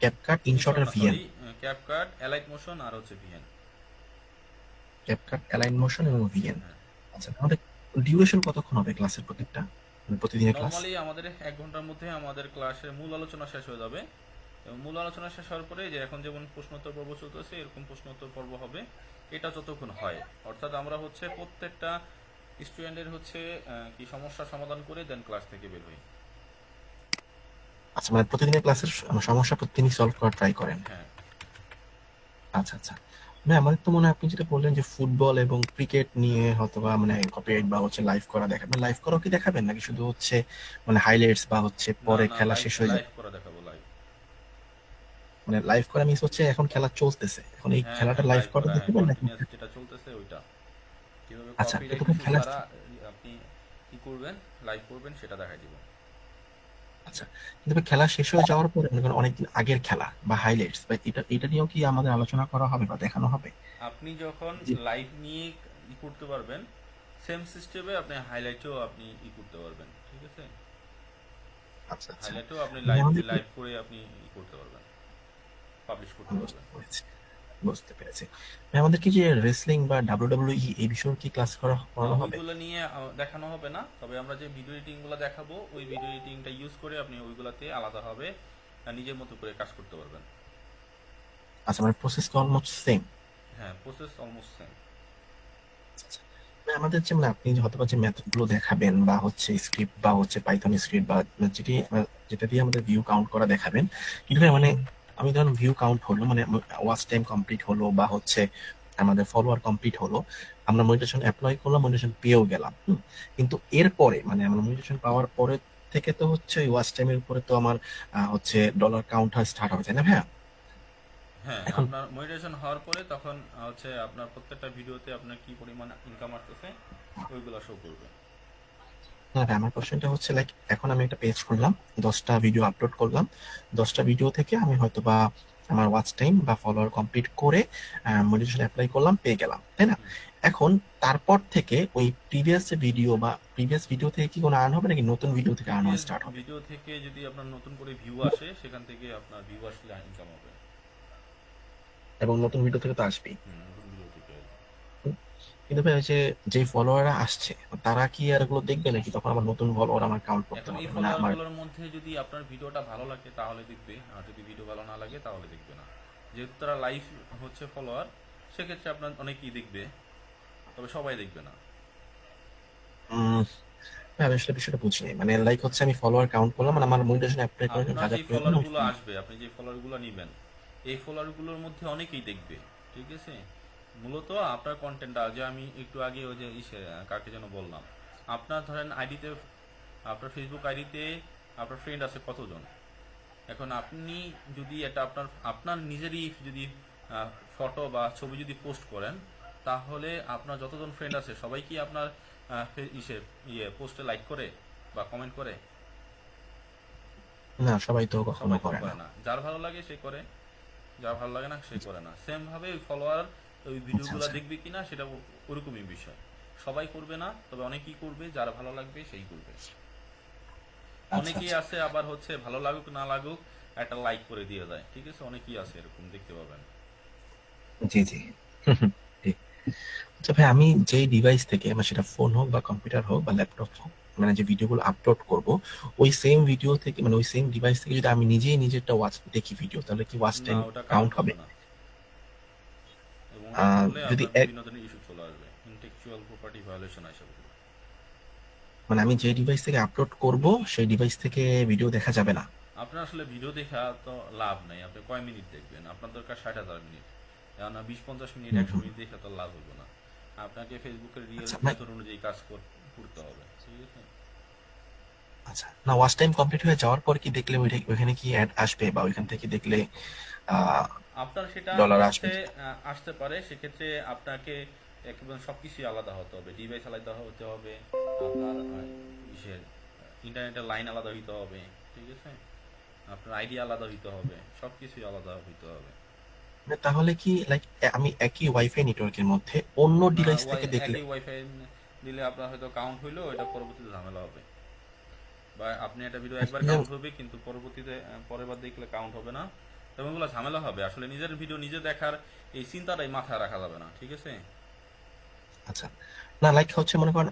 ক্যাপকাট, ইনশট আর ভিএন? ক্যাপকাট, অ্যালাইট মোশন আর হচ্ছে ভিএন। ক্যাপকাট, অ্যালাইন মোশন এবং ভিএন। হ্যাঁ আচ্ছা, আমাদের ডিউরেশন কতক্ষণ হবে ক্লাসের প্রত্যেকটা, মানে প্রতিদিনের ক্লাস? নর্মালি আমাদের 1 ঘন্টার মধ্যে আমাদের ক্লাসের মূল আলোচনা শেষ হয়ে যাবে। এবং মূল আলোচনা শেষ হওয়ার পরে যে এখন যেমন প্রশ্নোত্তর পর্ব চলতেছে এরকম প্রশ্নোত্তর পর্ব হবে, এটা যতক্ষণ হয়। অর্থাৎ আমরা হচ্ছে প্রত্যেকটা স্টুডেন্টের হচ্ছে কি সমস্যার সমাধান করে দেন ক্লাস থেকে বের হই। আচ্ছা, মানে প্রতিদিনের ক্লাসের সমস্যা প্রতিদিনই সলভ করার ট্রাই করেন? হ্যাঁ আচ্ছা আচ্ছা ভাই, আমাদের তো মনে হয় আপনি যেটা বললেন যে ফুটবল এবং ক্রিকেট নিয়ে হয়তো বা মানে কপিরাইট বা হচ্ছে লাইভ করা দেখাবেন, লাইভ করাও কি দেখাবেন নাকি শুধু হচ্ছে মানে হাইলাইটস বা হচ্ছে না পরে না, খেলা লাইভ শেষ হয়ে লাইভ যাবে? করা দেখাবো, লাইভ। মানে লাইভ করা মিস হচ্ছে এখন খেলা চলতেছে, এখন এই হ্যাঁ খেলাটা হ্যাঁ লাইভ লাইভ করা করা, হ্যাঁ দেখাবেন নাকি? কন্টিনিউয়াস যেটা চলতেছে ওইটা কিভাবে আচ্ছা, কপিরাইট কিন্তু ইস্যু খেলা, ছাড়া আপনি কি করবেন, লাইভ করবেন সেটা দেখাই দিব। আচ্ছা, কিন্তু ভাই খেলা শেষ হয়ে যাওয়ার পরে মনে করেন অনেকদিন আগের খেলা বা হাইলাইটস বা এটা নিয়েও কি আমাদের আলোচনা করা হবে বা দেখানো হবে? আপনি যখন জি। লাইভ নিয়ে করতে পারবেন, সেম সিস্টেমে আপনি হাইলাইটও আপনি করতে পারবেন, ঠিক আছে? আচ্ছা আচ্ছা হাইলাইটও আপনি ভাই, আমাদের লাইভ করে আপনি করতে পারবেন, পাবলিশ করতে বুঝতে পারবেন। পেরেছি, বুঝতে পেরেছি ভাই, আমাদের কি যে রেসলিং বা ডাব্লিউডাব্লিউই এই বিষয়ে কি ক্লাস করানো হবে? ওইগুলো নিয়ে দেখানো হবে না, তবে আমরা যে ভিডিও এডিটিং গুলো দেখাবো ওই ভিডিও এডিটিংটা ইউজ করে আপনি ওইগুলাতে আলাদাভাবে নিজের মতো করে কাজ করতে পারবেন। আচ্ছা, মানে প্রসেস অলমোস্ট সেম? হ্যাঁ প্রসেস অলমোস্ট সেম। আমাদের যে মানে আপনি যে হয়তো বা যে মেথড গুলো দেখাবেন বা হচ্ছে স্ক্রিপ্ট বা হচ্ছে পাইথন স্ক্রিপ্ট বা যেটা দিয়ে আমাদের ভিউ কাউন্ট করা দেখাবেন, কিন্তু ভাই মানে আমি ধরুন ভিউ কাউন্ট হলো, মানে ওয়াচ টাইম কমপ্লিট হলো বা হচ্ছে আমাদের ফলোয়ার কমপ্লিট হলো, আমরা মনিটাইজেশন অ্যাপ্লাই করলাম, মনিটাইজেশন পেয়েও গেলাম, কিন্তু এরপরে মানে আমরা মনিটাইজেশন পাওয়ার পরে থেকে তো হচ্ছে ওয়াচ টাইমের উপরে তো আমার হচ্ছে ডলার কাউন্ট স্টার্ট হবে, তাই না ভাইয়া? হ্যাঁ এখন আপনার মনিটাইজেশন হওয়ার পরে তখন হচ্ছে আপনার প্রত্যেকটা ভিডিওতে আপনার কি পরিমাণ ইনকাম আসতেছে ওইগুলো শো করবে। হ্যাঁ ভাই, আমার কোশ্চেনটা হচ্ছে লাইক এখন আমি একটা পেজ খুললাম, 10টা ভিডিও আপলোড করলাম, 10টা ভিডিও থেকে আমি হয়তো বা আমার ওয়াচ টাইম বা ফলোয়ার কমপ্লিট করে মনিটাইজেশন অ্যাপ্লাই করলাম, পেয়ে গেলাম, তাই না? এখন তারপর থেকে ওই প্রিভিয়াস যে ভিডিও বা প্রিভিয়াস ভিডিও থেকে কি কোনো আর্ন হবে নাকি নতুন ভিডিও থেকে আর্ন হওয়া স্টার্ট হবে? ভিডিও থেকে যদি আপনার নতুন করে ভিউ আসে সেখান থেকে আপনার ভিউ আসলে ইনকাম হবে। এবং নতুন ভিডিও থেকে তো আসবেই, নতুন ভিডিও থেকে। কিন্তু ভাই ওই যে যে ফলোয়াররা আসছে তারা কি আর এগুলো দেখবে নাকি তখন আমার নতুন ফলোয়ার আমার কাউন্ট করতে এখন এই হবে? মানে আমার ফলোয়ারগুলোর মধ্যে যদি আপনার ভিডিওটা ভালো লাগে তাহলে দেখবে, আর যদি ভিডিও ভালো না লাগে তাহলে দেখবে না। যেহেতু তারা লাইভ হচ্ছে ফলোয়ার, সেক্ষেত্রে আপনার অনেকেই দেখবে, তবে সবাই দেখবে না। ভাই, আমি আসলে বিষয়টা বুঝিনি, মানে লাইক হচ্ছে আমি ফলোয়ার কাউন্ট করলাম, মানে আমার মনিটাইজেশন অ্যাপ্লাই করে আপনার যা যা যে প্রয়োজন ফলোয়ারগুলো আসবে, আপনি যে ফলোয়ারগুলো নেবেন, এই ফলোয়ারগুলোর মধ্যে অনেকেই দেখবে, ঠিক আছে? মূলত আপনার কন্টেন্টটা যে আমি একটু আগে ওই যে কাকে যেন বললাম, আপনার ধরেন আইডিতে, আপনার ফেসবুক আইডিতে আপনার ফ্রেন্ড আছে কতজন, এখন আপনি যদি এটা আপনার নিজেরই যদি ফটো বা ছবি যদি পোস্ট করেন, তাহলে আপনার যতজন ফ্রেন্ড আছে সবাই কি আপনার পোস্টে লাইক করে বা কমেন্ট করে? না, সবাই তো কখনো সবাই করে করে না। না। যার ভালো লাগে সে করে, যার ভালো লাগে না সে করে না। সেম ভাবে ওই ফলোয়ার ওই ভিডিওগুলো আচ্ছা। দেখবে কিনা সেটা ওরকমই বিষয়। সবাই করবে না, তবে অনেকেই করবে, যারা ভালো লাগবে সেই করবে। আচ্ছা অনেকেই আচ্ছা আছে আবার হচ্ছে ভালো লাগুক না লাগুক একটা লাইক করে দিয়ে যায়, ঠিক আছে, অনেকেই আছে এরকম, দেখতে পাবেন। জি জি ঠিক। আচ্ছা ভাই, আমি যেই ডিভাইস থেকে মানে সেটা ফোন হোক বা কম্পিউটার হোক বা ল্যাপটপ হোক, মানে যে ভিডিওগুলো আপলোড করব, ওই সেম ভিডিও থেকে মানে ওই সেম ডিভাইস থেকে যদি আমি নিজেই নিজেরটা ওয়াচ দেখি ভিডিও, তাহলে কি ওয়াচ না, টাইম ওটা কাউন্ট কাউন্ট হবে? হবে না, এবং ওটা করলে যদি আপনার এক বিভিন্ন ধরনের ইস্যু চলে আসবে, ইন্টেলেকচুয়াল প্রপার্টি ভায়োলেশন আসবে। মানে আমি যে ডিভাইস থেকে আপলোড করব সেই ডিভাইস থেকে ভিডিও দেখা যাবে না? আপনার আসলে ভিডিও দেখা তো লাভ নাই, আপনি কয় মিনিট দেখবেন, আপনার দরকার 60,000 মিনিট, না 20-50 মিনিট হুম 100 হুম। মিনিট দেখে তো লাভ হবে না। আপনাকে ফেসবুকের রিয়েল আচ্ছা মেথড অনুযায়ী কাজ করতে হবে, ঠিক আছে। আচ্ছা, না ওয়াচ টাইম কমপ্লিট হয়ে যাওয়ার পর কি দেখলে ওইখানে কি অ্যাড আসবে বা ওইখান থেকে দেখলে আপনার সেটা ডলার আসবে? আসতে পারে, সেক্ষেত্রে আপনাকে একেবারে সবকিছুই আলাদা হতে হবে, ডিভাইস আলাদা হতে হবে, আপনার ইসের ইন্টারনেটের লাইন আলাদা হইতে হবে, ঠিক আছে, আপনার আইডি আলাদা হইতে হবে, সবকিছুই আলাদা হইতে হবে। মানে তাহলে কি লাইক আমি একই ওয়াইফাই নেটওয়ার্কের মধ্যে অন্য না, ডিভাইস থেকে দেখলে? একই ওয়াইফাই দিলে আপনার হয়তো কাউন্ট হইলো, এটা পরবর্তীতে ঝামেলা হবে, বা আপনি একটা ভিডিও একবার আচ্ছা, কাউন্ট হবে কিন্তু পরবর্তীতে পরের বার দেখলে কাউন্ট হবে না, এবং এগুলো ঝামেলা হবে। আসলে নিজের ভিডিও নিজে দেখার এই চিন্তাটাই মাথায় রাখা যাবে না, ঠিক আছে। আচ্ছা, না লাইক হচ্ছে মনে করেন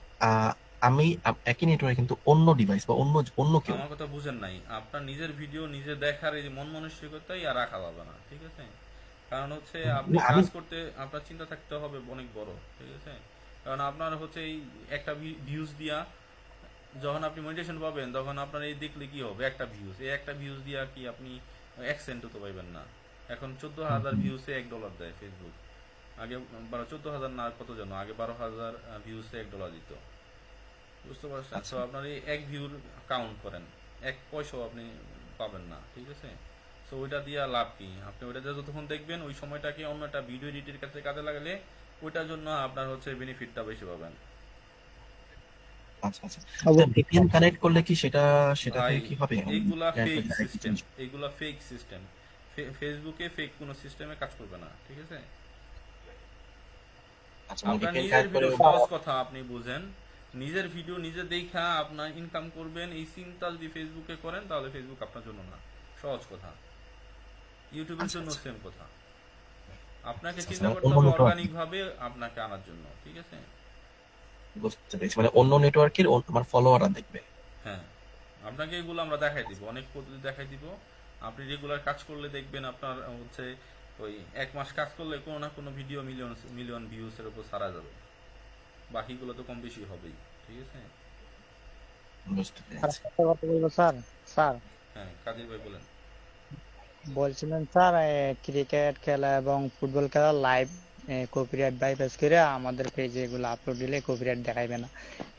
আমি একই নেটওয়ার্ক কিন্তু অন্য ডিভাইস বা অন্য অন্য কেউ। আমার কথা বুঝেন নাই, আপনার নিজের ভিডিও নিজে দেখার এই যে মন মানসিকতাই আর রাখা যাবে না, ঠিক আছে। কারণ হচ্ছে আপনি না, আমি কাজ করতে আপনার চিন্তা থাকতে হবে অনেক বড়, ঠিক আছে। কারণ আপনার হচ্ছে এই একটা ভিউজ দিয়া যখন আপনি মনিটাইজেশন পাবেন, তখন আপনার এই দেখলে কি হবে, একটা ভিউজ, এই একটা ভিউজ দিয়া কি আপনি 1 সেন্টও তো পাইবেন না। এখন 14,000 ভিউসে $1 দেয় ফেসবুক, আগে 14,000 না কত যেন, আগে 12,000 ভিউসে $1 দিত, বুঝতে পারছেন। আচ্ছা তো আপনার এই এক ভিউর কাউন্ট করেন, 1 পয়সাও আপনি পাবেন না, ঠিক আছে। তো ওইটা দিয়া লাভ কি, আপনি ওইটা দিয়ে যতক্ষণ দেখবেন ওই সময়টাকে অন্য একটা ভিডিও এডিটের কাছে কাজে লাগালে ওইটার জন্য আপনার হচ্ছে বেনিফিটটা বেশি পাবেন। আচ্ছা আচ্ছা, অব- ভিপিএন কানেক্ট করলে কি সেটা সেটা ভাই থেকে কি হবে? এইগুলা ফেক Directly সিস্টেম, change- এইগুলা ফেক সিস্টেম, ফেসবুকে ফেক কোনো সিস্টেমে কাজ করবে না, ঠিক আছে। আচ্ছা, মানে আপনার VPN নিজের কানেক্ট করে ভিডিও, সহজ কথা আপনি বুঝেন, নিজের ভিডিও নিজে দেখা আপনার ইনকাম করবেন, এই চিন্তা যদি ফেসবুকে করেন তাহলে ফেসবুক আপনার জন্য না, সহজ কথা। ইউটিউবের আচ্ছা জন্য আচ্ছা সেম কথা, আপনাকে আচ্ছা, চিন্তা মানে করতে অন্য হবে নেটওয়ার্ক, অর্গানিক ভাবে আপনাকে আনার জন্য, ঠিক আছে। বুঝতে পেরেছি, মানে অন্য নেটওয়ার্কের আমার ফলোয়াররা দেখবে। হ্যাঁ, আপনাকে এগুলো আমরা দেখাই দিব, অনেক পদ্ধতি দেখাই দিব। আপনি রেগুলার কাজ করলে দেখবেন আপনার হচ্ছে ওই 1 মাস কাজ করলে কোনো না কোনো ভিডিও মিলিয়ন মিলিয়ন ভিউজ এর উপর ছাড়া যাবে, বাকিগুলো তো কম বেশি হবেই, ঠিক আছে। বুঝতে আর পেরেছি। একটা কথা বলবো স্যার। স্যার হ্যাঁ, কাদির ভাই বলেন। বলছিলেন স্যার, ক্রিকেট খেলা এবং ফুটবল খেলা লাইভ কপিরাইট বাইপাস করে আমাদের পেজে এগুলো আপলোড দিলে কপিরাইট দেখাইবে না।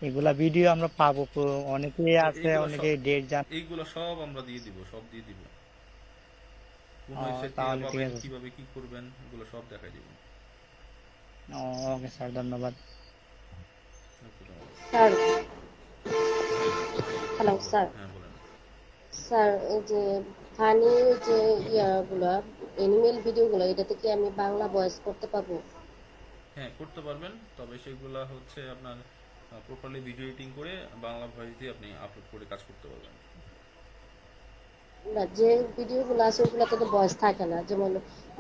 এগুলা ভিডিও আমরা পাবো, অনেকেই আছে, এইগুলো অনেকেই ডেট জান। এইগুলো সব আমরা দিয়ে দিব, সব দিয়ে দিব, কোন ও, ওয়েবসাইট থেকে তাহলে ঠিক পাবেন, আছে। কিভাবে কি করবেন, এগুলো সব দেখাই দিব। ওকে স্যার, ধন্যবাদ। স্যার, হ্যাঁ, হ্যালো স্যার। হ্যাঁ বলেন। স্যার, এই যে ফানি যে ইয়াগুলা এনিমেল ভিডিওগুলো, এটাতে কি আমি বাংলা ভয়েস করতে পারবো? হ্যাঁ, করতে পারবেন, তবে সেগুলা হচ্ছে আপনার প্রপারলি ভিডিও এডিটিং করে বাংলা ভয়েস দিয়ে আপনি আপলোড করে কাজ করতে পারবেন। না, যে ভিডিওগুলো আছে ওগুলোতে তো ভয়েস থাকে না, যেমন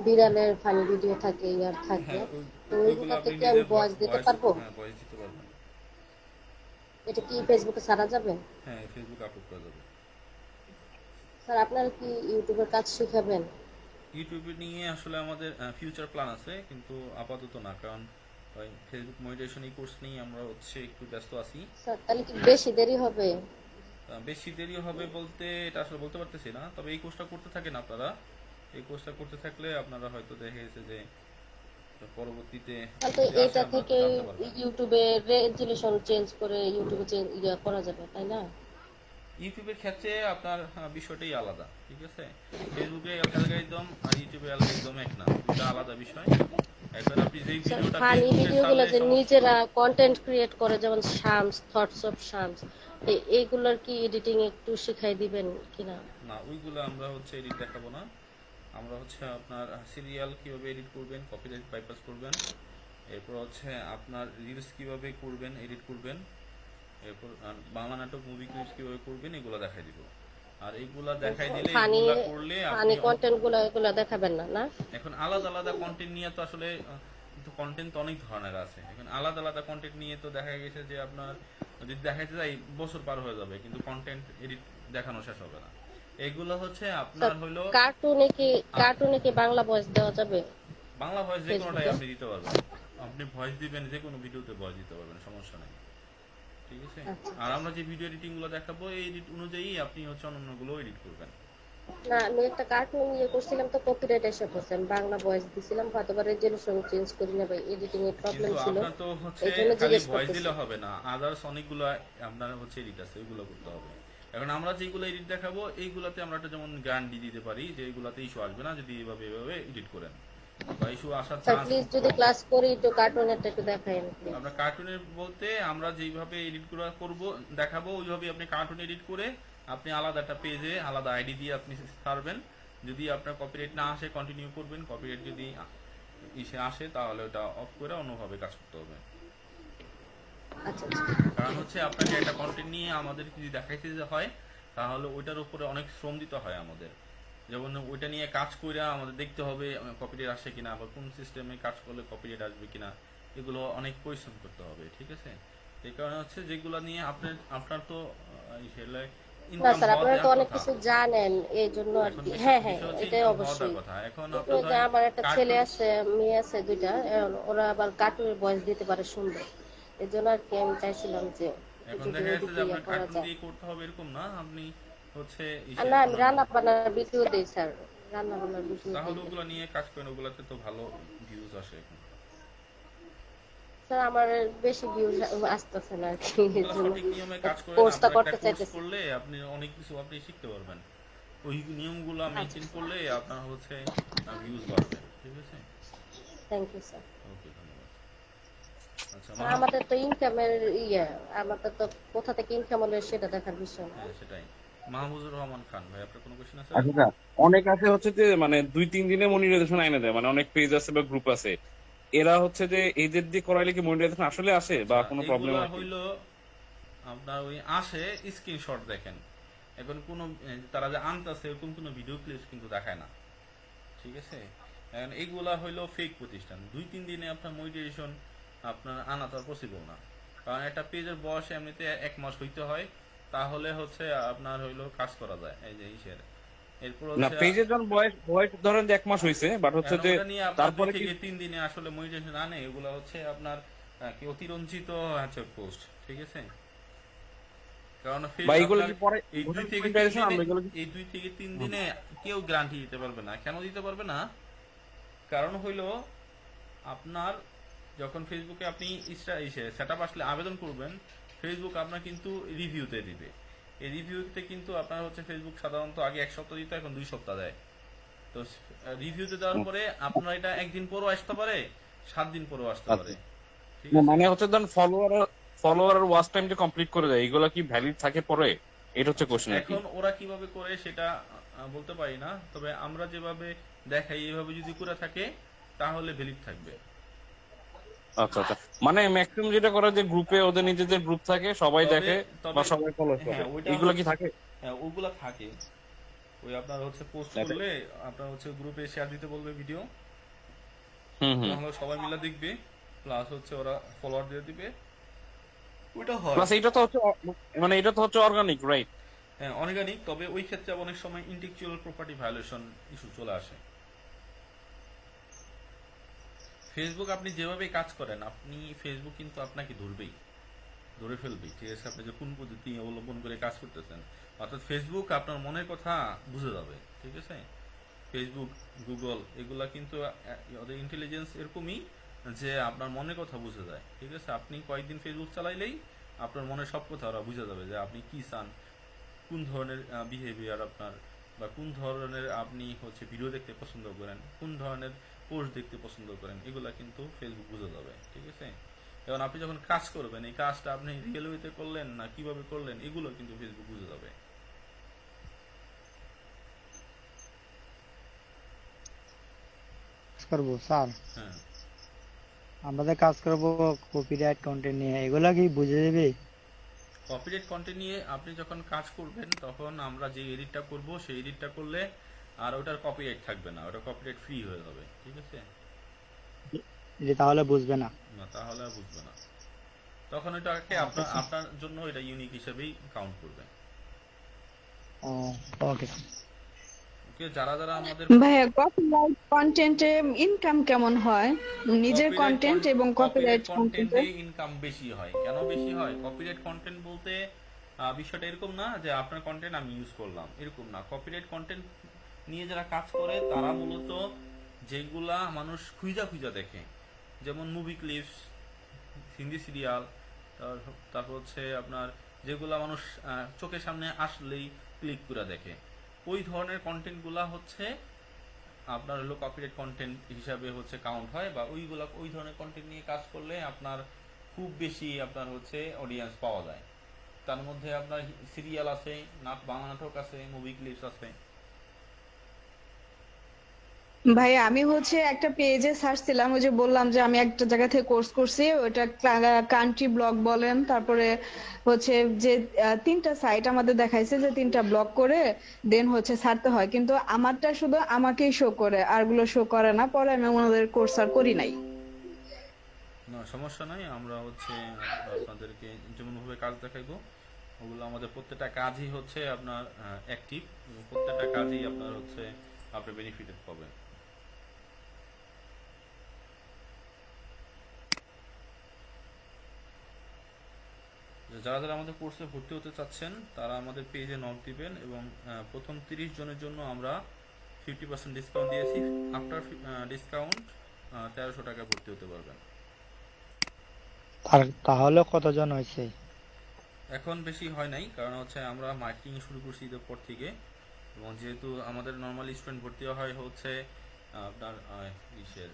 বিড়ালের ফানি ভিডিও থাকে, ইয়ার থাকে, হ্যাঁ, তো ওইগুলো ওইগুলোতে আপনি কি আমি নিজে ভয়েস দিতে ভয়েস, পারবো? হ্যাঁ ভয়েস দিতে পারবেন। এটা কি ফেসবুকে ছাড়া যাবে? হ্যাঁ, ফেসবুকে আপলোড করা যাবে। স্যার, আপনারা কি ইউটিউবের কাজ শিখাবেন? ইউটিউবে নিয়ে আসলে আমাদের ফিউচার প্ল্যান আছে, কিন্তু আপাতত না, কারণ ওই ফেসবুক মনিটাইজেশন এই কোর্স নিয়ে আমরা হচ্ছে একটু ব্যস্ত আছি। স্যার, তাহলে কি বেশি দেরি হবে? বেশি দেরি হবে বলতে এটা আসলে বলতে পারতেছি না, তবে এই কোর্সটা করতে থাকেন আপনারা, এই কোর্সটা করতে থাকলে আপনারা হয়তো দেখে গেছে যে পরবর্তীতে তাহলে যদি আসে এটা আমরা থেকে জানতে পারবেন। ইউটিউবে রেজুলেশন চেঞ্জ করে ইউটিউবে করা যাবে, তাই না? ইউটিউবের ক্ষেত্রে আপনার বিষয়টাই আলাদা, ঠিক আছে। ফেসবুকে অ্যালগরিদম আর ইউটিউবে অ্যালগরিদম এক না, দুটো আলাদা বিষয়। এখন আপনি যেই স্যার, ভিডিওটা ফানি ফেসবুকে ভিডিওগুলো ছাড়লে যে নিজেরা কন্টেন্ট ক্রিয়েট করে, যেমন শামস, থটস অফ শামস, এইগুলোর কি এডিটিং একটু শিখাই দিবেন কিনা? না, ওইগুলো আমরা হচ্ছে এডিট দেখাবো না, আমরা হচ্ছে আপনার সিরিয়াল কিভাবে এডিট করবেন, কপিরাইট বাইপাস করবেন, এরপর হচ্ছে আপনার রিলস কিভাবে করবেন, এডিট করবেন, এরপর বাংলা নাটক মুভি ক্লিপস কিভাবে করবেন এগুলো দেখাই দিব। আর এইগুলা দেখাই দিলে ফানি এগুলা করলে ফানি আপনি কন্টেন্ট গুলো এগুলো দেখাবেন না, না? এখন আলাদা আলাদা কন্টেন্ট নিয়ে তো আসলে কন্টেন্ট তো অনেক ধরনের আছে। এখন আলাদা আলাদা কন্টেন্ট নিয়ে তো দেখা গেছে যে আপনার যদি দেখাইতে যাই বছর পার হয়ে যাবে, কিন্তু কন্টেন্ট এডিট দেখানো শেষ হবে না। এগুলো হচ্ছে আপনার হলো কার্টুনে কি বাংলা ভয়েস দেওয়া যাবে বাংলা ভয়েস যে কোনোটাই ফেসবুকে? আপনি দিতে পারবেন। আপনি ভয়েস দিবেন, যে কোনো ভিডিওতে ভয়েস দিতে পারবেন, সমস্যা নেই। ঠিক আছে। আচ্ছা। আর আমরা যে ভিডিও এডিটিং গুলো দেখাবো এই এডিট অনুযায়ী আপনি হচ্ছে অন্যান্য গুলো এডিট করবেন। না, আমি একটা কার্টুন করছিলাম তো কপিরাইট এসে পড়ছে। আমি বাংলা ভয়েস দিছিলাম, হয়তো বা রেজোলিউশন চেঞ্জ করি না ভাই, এডিটিং এর প্রবলেম কিন্তু ছিল, আপনার তো হচ্ছে এই জন্য খালি জিজ্ঞেস ভয়েস করতেছি। দিলে হবে না, আদার্স অনেকগুলো আপনার হচ্ছে এডিট আছে, ওইগুলো করতে হবে। এখন আমরা যেগুলো এডিট দেখাবো এইগুলাতে আমরা একটা যেমন গ্যারান্টি দিতে পারি যে এইগুলাতে ইস্যু আসবে না যদি এভাবে এভাবে এডিট করেন, বা ইস্যু আসার স্যার চান্স প্লিজ যদি ক্লাস করি একটু কার্টুনেরটা একটু দেখাইন প্লিজ। আমরা কার্টুনের বলতে আমরা যেইভাবে এডিট করা করব দেখাবো ওইভাবে আপনি কার্টুন এডিট করে আপনি আলাদা একটা পেজে আলাদা আইডি দিয়ে আপনি ছাড়বেন। যদি আপনার কপিরাইট না আসে কন্টিনিউ করবেন, কপিরাইট যদি ইসে আসে তাহলে ওটা অফ করে অন্যভাবে কাজ করতে হবে। আচ্ছা আচ্ছা। কারণ হচ্ছে আপনাকে একটা কন্টেন্ট নিয়ে আমাদের যদি দেখাইতে যে হয় তাহলে ওইটার উপরে অনেক শ্রম দিতে হয় আমাদের। যেমন ওইটা নিয়ে কাজ করে আমাদের দেখতে হবে কপিরাইট আসে কিনা, বা কোন সিস্টেমে কাজ করলে কপিরাইট আসবে কিনা, এগুলো অনেক পরিশ্রম করতে হবে। ঠিক আছে। এই কারণে হচ্ছে যেগুলো নিয়ে আপনার তো না ইনকাম স্যার, হওয়া আপনারা তো দেওয়ার অনেক কথা। কিছু জানেন এই জন্য আর এখন কি। হ্যাঁ হ্যাঁ, বিষয় হচ্ছে এটাই ইনকাম হওয়া অবশ্যই। দেওয়ার কথা। এখন কিন্তু আপনার ওই যে ধরেন আমার একটা ছেলে কার্টুন, আছে, মেয়ে আছে দুইটা, ওরা আবার কার্টুনের ভয়েস দিতে পারে সুন্দর। এর জন্য আর কি আমি চাইছিলাম যে এখন যদি দেখা যাচ্ছে যে ওদিকে আপনার করা কার্টুন যায়। দিয়ে করতে হবে এরকম না, আপনি হচ্ছে আর না, আমি রান্না বান্নার ভিডিও দিই স্যার, রান্না বান্নার ভিডিও তাহলে দিই। ওগুলো নিয়ে কাজ করেন, ওগুলাতে তো ভালো ভিউজ আসে এখন। স্যার আমার বেশি ভিউজ আসতেছে না আর কি, এর ওগুলো জন্য সঠিক নিয়মে কাজ করেন, কোর্সটা আপনার করতে একটা কোর্স চাইতেছি। করলে আপনি অনেক কিছু আপনি শিখতে পারবেন। ওই নিয়মগুলো মেনটেন করলে আপনার হচ্ছে ভিউজ বাড়বে। ঠিক আছে। Thank you sir. ওকে, ধন্যবাদ। আচ্ছা স্যার আমাদের তো ইনকামের আমাদের তো কোথা থেকে ইনকাম হলে সেটা দেখার বিষয় না। হ্যাঁ সেটাই। মাহমুদুর রহমান খান ভাই, আপনার কোনো কোশ্চেন আছে? আচ্ছা, অনেক আছে হচ্ছে যে মানে 2-3 দিনে মনিটাইজেশন আইনে দেয়, মানে অনেক পেজ আছে বা গ্রুপ আছে, এরা হচ্ছে যে এদের দিয়ে করাইলে কি মনিটাইজেশন আসলে আসে বা আচ্ছা, কোনো প্রবলেম এইগুলা আছে? হইলো আপনার ওই আসে স্ক্রিনশট দেখেন। এখন কোনো তারা যে আনতেছে এরকম কোনো ভিডিও ক্লিপস কিন্তু দেখায় না। ঠিক আছে। এখন এইগুলা হইলো ফেক প্রতিষ্ঠান। 2-3 দিনে আপনার মনিটাইজেশন আপনার আনা তো পসিবল না, কারণ একটা পেজের বয়স এমনিতে 1 মাস হইতে হয়, তাহলে হচ্ছে আপনার হইলো কাজ করা যায়। এই যে ইসের এরপর না, হচ্ছে পেজের যখন বয়স ধরেন যে 1 মাস হইছে, বাট হচ্ছে এখন যে ওটা নিয়ে আপনার 2 তারপরে কি থেকে 3 দিনে আসলে মনিটাইজেশন আনে, এগুলো হচ্ছে আপনার কি অতিরঞ্জিত হচ্ছে পোস্ট। ঠিক আছে। কারণ বা এগুলো কি পরে এই 2 থেকে 3 মনিটাইজেশন দিনে আমরা এগুলো কি এই 2 থেকে 3 দিনে কেউ গ্যারান্টি দিতে পারবে না। কেন দিতে পারবে না? কারণ হইলো আপনার যখন ফেসবুকে আপনি সেটআপ আসলে আবেদন করবেন, ফেসবুক আপনার কিন্তু রিভিউতে দিবে। এই রিভিউতে কিন্তু আপনার হচ্ছে ফেসবুক সাধারণত আগে 1 সপ্তাহ দিত, এখন 2 সপ্তাহ দেয়। তো রিভিউতে দেওয়ার পরে আপনার এটা 1 দিন পরও আসতে পারে, 7 দিন পরও আসতে পারে। ঠিক না, আছে। মানে হচ্ছে ধরেন ফলোয়ার আর ওয়াচ টাইমটা কমপ্লিট করে দেয়, এগুলো কি ভ্যালিড থাকে পরে? এটা হচ্ছে কোশ্চেন। এখন ওরা কিভাবে করে সেটা বলতে পারি না, তবে আমরা যেভাবে দেখাই এইভাবে যদি করে থাকে তাহলে ভ্যালিড থাকবে। আচ্ছা আচ্ছা, মানে ম্যাক্সিমাম যেটা করে যে গ্রুপে ওদের নিজেদের গ্রুপ থাকে, সবাই দেখে বা সবাই ফলো করে, হ্যাঁ ওইটা এগুলো কি থাকে? হ্যাঁ ওগুলা থাকে। ওই আপনার হচ্ছে পোস্ট দেখে। করলে আপনার হচ্ছে গ্রুপে শেয়ার দিতে বলবে ভিডিও, হুম। তাহলে সবাই মিলে দেখবে, প্লাস হচ্ছে ওরা ফলোয়ার দিয়ে দিবে, ওটা হয়। প্লাস এটা তো হচ্ছে মানে এটা তো হচ্ছে অর্গানিক, রাইট? হ্যাঁ অর্গানিক, তবে ওই ক্ষেত্রে অনেক সময় ইন্টেলেকচুয়াল প্রপার্টি ভায়োলেশন ইস্যু চলে আসে। ফেসবুক আপনি যেভাবে কাজ করেন, আপনি ফেসবুক কিন্তু আপনাকে ধরে ফেলবেই। ঠিক আছে। আপনি যে কোন পদ্ধতি অবলম্বন করে কাজ করতেছেন, অর্থাৎ ফেসবুক আপনার মনের কথা বুঝে যাবে। ঠিক আছে। ফেসবুক, গুগল এগুলা কিন্তু ওদের ইন্টেলিজেন্স এরকমই যে আপনার মনের কথা বুঝে যায়। ঠিক আছে। আপনি কয়েকদিন ফেসবুক চালাইলেই আপনার মনের সব কথা ওরা বুঝে যাবে যে আপনি কি চান, কোন ধরনের বিহেভিয়ার আপনার, বা কোন ধরনের আপনি হচ্ছে ভিডিও দেখতে পছন্দ করেন, কোন ধরনের পোস্ট দেখতে পছন্দ করেন, এগুলা কিন্তু ফেসবুক বুঝে যাবে। ঠিক আছে। এবং আপনি যখন কাজ করবেন, এই কাজটা আপনি রিয়েল ওয়েতে করলেন না কিভাবে করলেন, এগুলো কিন্তু ফেসবুক বুঝে যাবে। করবো স্যার। হ্যাঁ আমাদের কাজ করব কপিরাইট কন্টেন্ট নিয়ে, এগুলা কি বুঝে দেবে? কপিরাইট কন্টেন্ট নিয়ে আপনি যখন কাজ করবেন তখন আমরা যে এডিটটা করব সেই এডিটটা করলে আর ওটার কপিরাইট থাকবে না, ওটা কপিরাইট ফ্রি হয়ে যাবে, ঠিক আছে? যে তাহলে বুঝবে না। না তাহলে আর বুঝবে না, তখন ওটাকে আপনার আপনার জন্য এটা ইউনিক হিসেবেই কাউন্ট করবে। ও ওকে। ওকে, যারা যারা আমাদের ভাইয়া কপিরাইট কন্টেন্টে ইনকাম কেমন হয়? নিজের কন্টেন্ট এবং কপিরাইট কন্টেন্টে কন্টেন্টে ইনকাম বেশি হয়। কেন বেশি হয়? কপিরাইট কন্টেন্ট বলতে বিষয়টা এরকম না যে আপনার কন্টেন্ট আমি ইউজ করলাম, এরকম না। কপিরাইট কন্টেন্ট নিয়ে যারা কাজ করে তারা মূলত যেগুলা মানুষ খুঁজা খুঁজা দেখে, যেমন মুভি ক্লিপস, হিন্দি সিরিয়াল, তারপর হচ্ছে আপনার যেগুলা মানুষ চোখের সামনে আসলেই ক্লিক করে দেখে, ওই ধরনের কন্টেন্টগুলা হচ্ছে আপনার হলো কপিরাইট কন্টেন্ট হিসাবে হচ্ছে কাউন্ট হয়, বা ওই ধরনের কন্টেন্ট নিয়ে কাজ করলে আপনার খুব বেশি আপনার হচ্ছে অডিয়েন্স পাওয়া যায়। তার মধ্যে আপনার সিরিয়াল আছে, বাংলা নাটক আছে, মুভি ক্লিপস আছে। ভাই আমি হচ্ছে একটা পেজে সার্চ দিলাম, ওই যে বললাম যে আমি একটা জায়গা থেকে কোর্স করছি, ওটা কান্ট্রি ব্লগ বলেন, তারপরে হচ্ছে যে 3টা সাইট আমাদের দেখাইছে যে 3টা ব্লগ করে দেন হচ্ছে ছাড়তে হয়, কিন্তু আমারটা শুধু আমাকেই শো করে, আরগুলো শো করে না। পরে আমি ওনাদের কোর্স আর করি নাই। না সমস্যা নাই, আমরা হচ্ছে আপনাদেরকে যেমনভাবে কাজ দেখাইবো ওগুলো আমাদের প্রত্যেকটা কাজই হচ্ছে আপনার অ্যাক্টিভ, প্রত্যেকটা কাজই আপনার হচ্ছে আপনি বেনিফিটেড পাবেন। যারা যারা আমাদের কোর্সে ভর্তি হতে চাচ্ছেন তারা আমাদের পেজে নক দিবেন, এবং প্রথম 30 জনের জন্য আমরা 50% ডিসকাউন্ট দিয়েছি। আফটার ডিসকাউন্ট 1300 টাকা ভর্তি হতে পারবেন। তাহলে কতজন হয়েছে? এখন বেশি হয় নাই, কারণ হচ্ছে আমরা মার্কেটিং শুরু করছি ঈদের পর থেকে, এবং যেহেতু আমাদের নর্মালি স্টুডেন্ট ভর্তি হয় হচ্ছে আপনার ইসের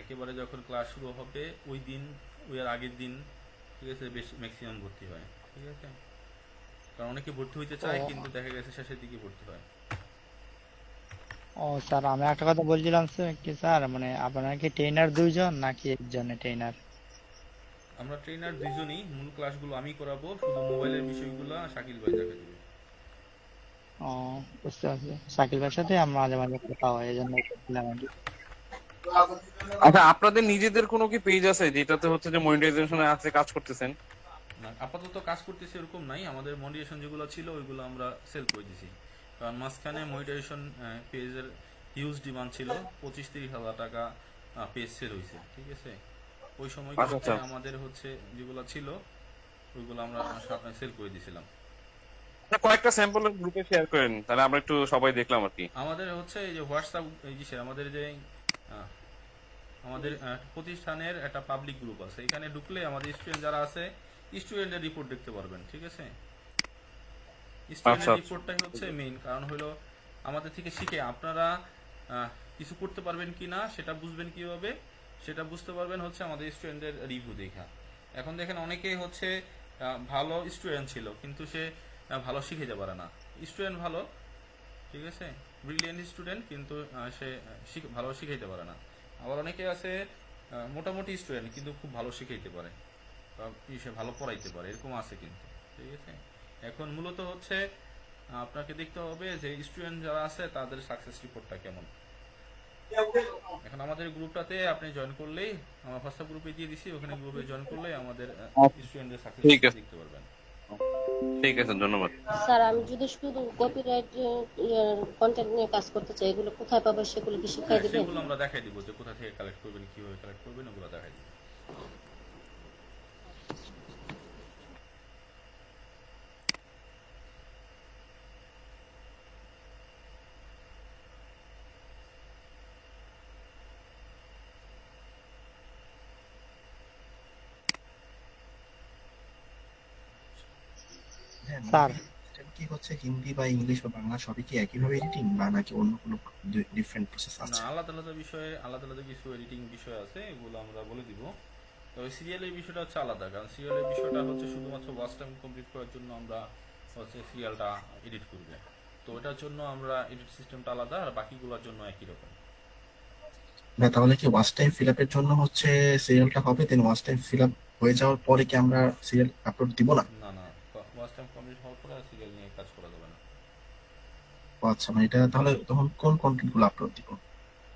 একেবারে যখন ক্লাস শুরু হবে ওই দিন, ওই আর আগের দিন, ঠিক আছে, বেশি ম্যাক্সিমাম ভর্তি হয়, ঠিক আছে? কারণ অনেকে ভর্তি হইতে চায় কিন্তু দেখা গেছে শেষের দিকে ভর্তি হয়। ও স্যার, আমি একটা কথা বলছিলাম কি স্যার, মানে আপনারা কি ট্রেনার 2জন নাকি একজনে ট্রেনার? আমরা ট্রেনার 2জনই, মূল ক্লাসগুলো আমি করাবো, শুধু মোবাইলের বিষয়গুলো শাকিল ভাই দেখা দেবে। ও বুঝতে পারছি, শাকিল ভাইয়ের সাথে আমার মাঝে মাঝে কথা হয়, এই জন্য বলছিলাম আর কি। আচ্ছা, আপনাদের নিজেদের কোনো কি পেজ আছে যেটাতে হচ্ছে যে মনিটাইজেশনে আছে কাজ করতেছেন? না আপাতত কাজ করতেছি এরকম নাই, আমাদের মনিটাইজেশন যেগুলো ছিল ওইগুলো আমরা সেল করে দিছি, কারণ মাঝখানে মনিটাইজেশন পেজের হিউজ ডিমান্ড ছিল, 25-30 হাজার টাকা পেজ সেল হয়েছে, ঠিক আছে? ওই সময়গুলোতে আমাদের হচ্ছে যেগুলো ছিল ওইগুলো আমরা সেল করে দিয়েছিলাম। কয়েকটা স্যাম্পল গ্রুপে শেয়ার করেন, তাহলে আমরা একটু সবাই দেখলাম আর কি। আমাদের হচ্ছে এই যে হোয়াটসঅ্যাপ, এই যে আমাদের যে আমাদের প্রতিষ্ঠানের একটা পাবলিক গ্রুপ আছে, এখানে ঢুকলে আমাদের স্টুডেন্ট যারা আছে স্টুডেন্টের রিপোর্ট দেখতে পারবেন, ঠিক আছে? স্টুডেন্টের রিপোর্টটাই হচ্ছে মেইন, কারণ হলো আমাদের থেকে শিখে আপনারা কিছু করতে পারবেন কিনা সেটা বুঝবেন কিভাবে, সেটা বুঝতে পারবেন হচ্ছে আমাদের স্টুডেন্টের রিভিউ দেখা। এখন দেখেন অনেকেই হচ্ছে ভালো স্টুডেন্ট ছিল কিন্তু সে ভালো শিখাইতে পারে না, স্টুডেন্ট ভালো, ঠিক আছে, ব্রিলিয়েন্ট স্টুডেন্ট, কিন্তু সে ভালো শিখাইতে পারে না। আবার অনেকে আছে মোটামুটি স্টুডেন্ট কিন্তু খুব ভালো শিখাইতে পারে, সে ভালো পড়াইতে পারে, এরকম আছে কিন্তু, ঠিক আছে? এখন মূলত হচ্ছে আপনাকে দেখতে হবে যে স্টুডেন্ট যারা আছে তাদের সাকসেস রিপোর্টটা কেমন। এখন আমাদের গ্রুপটাতে আপনি জয়েন করলেই, আমরা হোয়াটসঅ্যাপ গ্রুপে দিয়ে দিছি, ওখানে গ্রুপে জয়েন করলেই আমাদের স্টুডেন্টদের সাকসেস রিপোর্ট দেখতে পারবেন। ঠিক আছে, ধন্যবাদ স্যার আমি যদি শুধু কপিরাইট কন্টেন্ট নিয়ে কাজ করতে চাই, এগুলো কোথায় পাবো, সেগুলো কি শিখিয়ে দিবেন? সেগুলো আমরা দেখাই দিব যে কোথা থেকে কালেক্ট করবেন, কিভাবে কালেক্ট করবেন, ওগুলো দেখাই দিব। স্যার কি হচ্ছে, হিন্দি বা ইংলিশ বা বাংলা সবই কি একইভাবে এডিটিং, বা নাকি অন্য কোনো ডিফারেন্ট প্রসেস না, আছে? আলাদা আলাদা বিষয়ে আলাদা আলাদা কিছু এডিটিং বিষয় আছে, এগুলো আমরা বলে দিব। তবে সিরিয়ালের বিষয়টা হচ্ছে আলাদা, কারণ সিরিয়ালের বিষয়টা হচ্ছে শুধুমাত্র ওয়াচ টাইম কমপ্লিট করার জন্য আমরা হচ্ছে সিরিয়ালটা এডিট করব, তো এটার জন্য আমরা এডিট সিস্টেমটা আলাদা, আর বাকিগুলোর জন্য একই রকম। না তাহলে কি ওয়াচ টাইম ফিল আপের জন্য হচ্ছে সিরিয়ালটা হবে, দেন ওয়াচ টাইম ফিল আপ হয়ে যাওয়ার পরে কি আমরা সিরিয়াল আপলোড দিব না? না না, ওয়াচ টাইম কমপ্লিট হওয়ার পরে আর সিরিয়াল নিয়ে কাজ করা যাবে না। ও আচ্ছা, মানে এটা তাহলে তখন কোন কন্টেন্ট গুলো আপলোড দিব?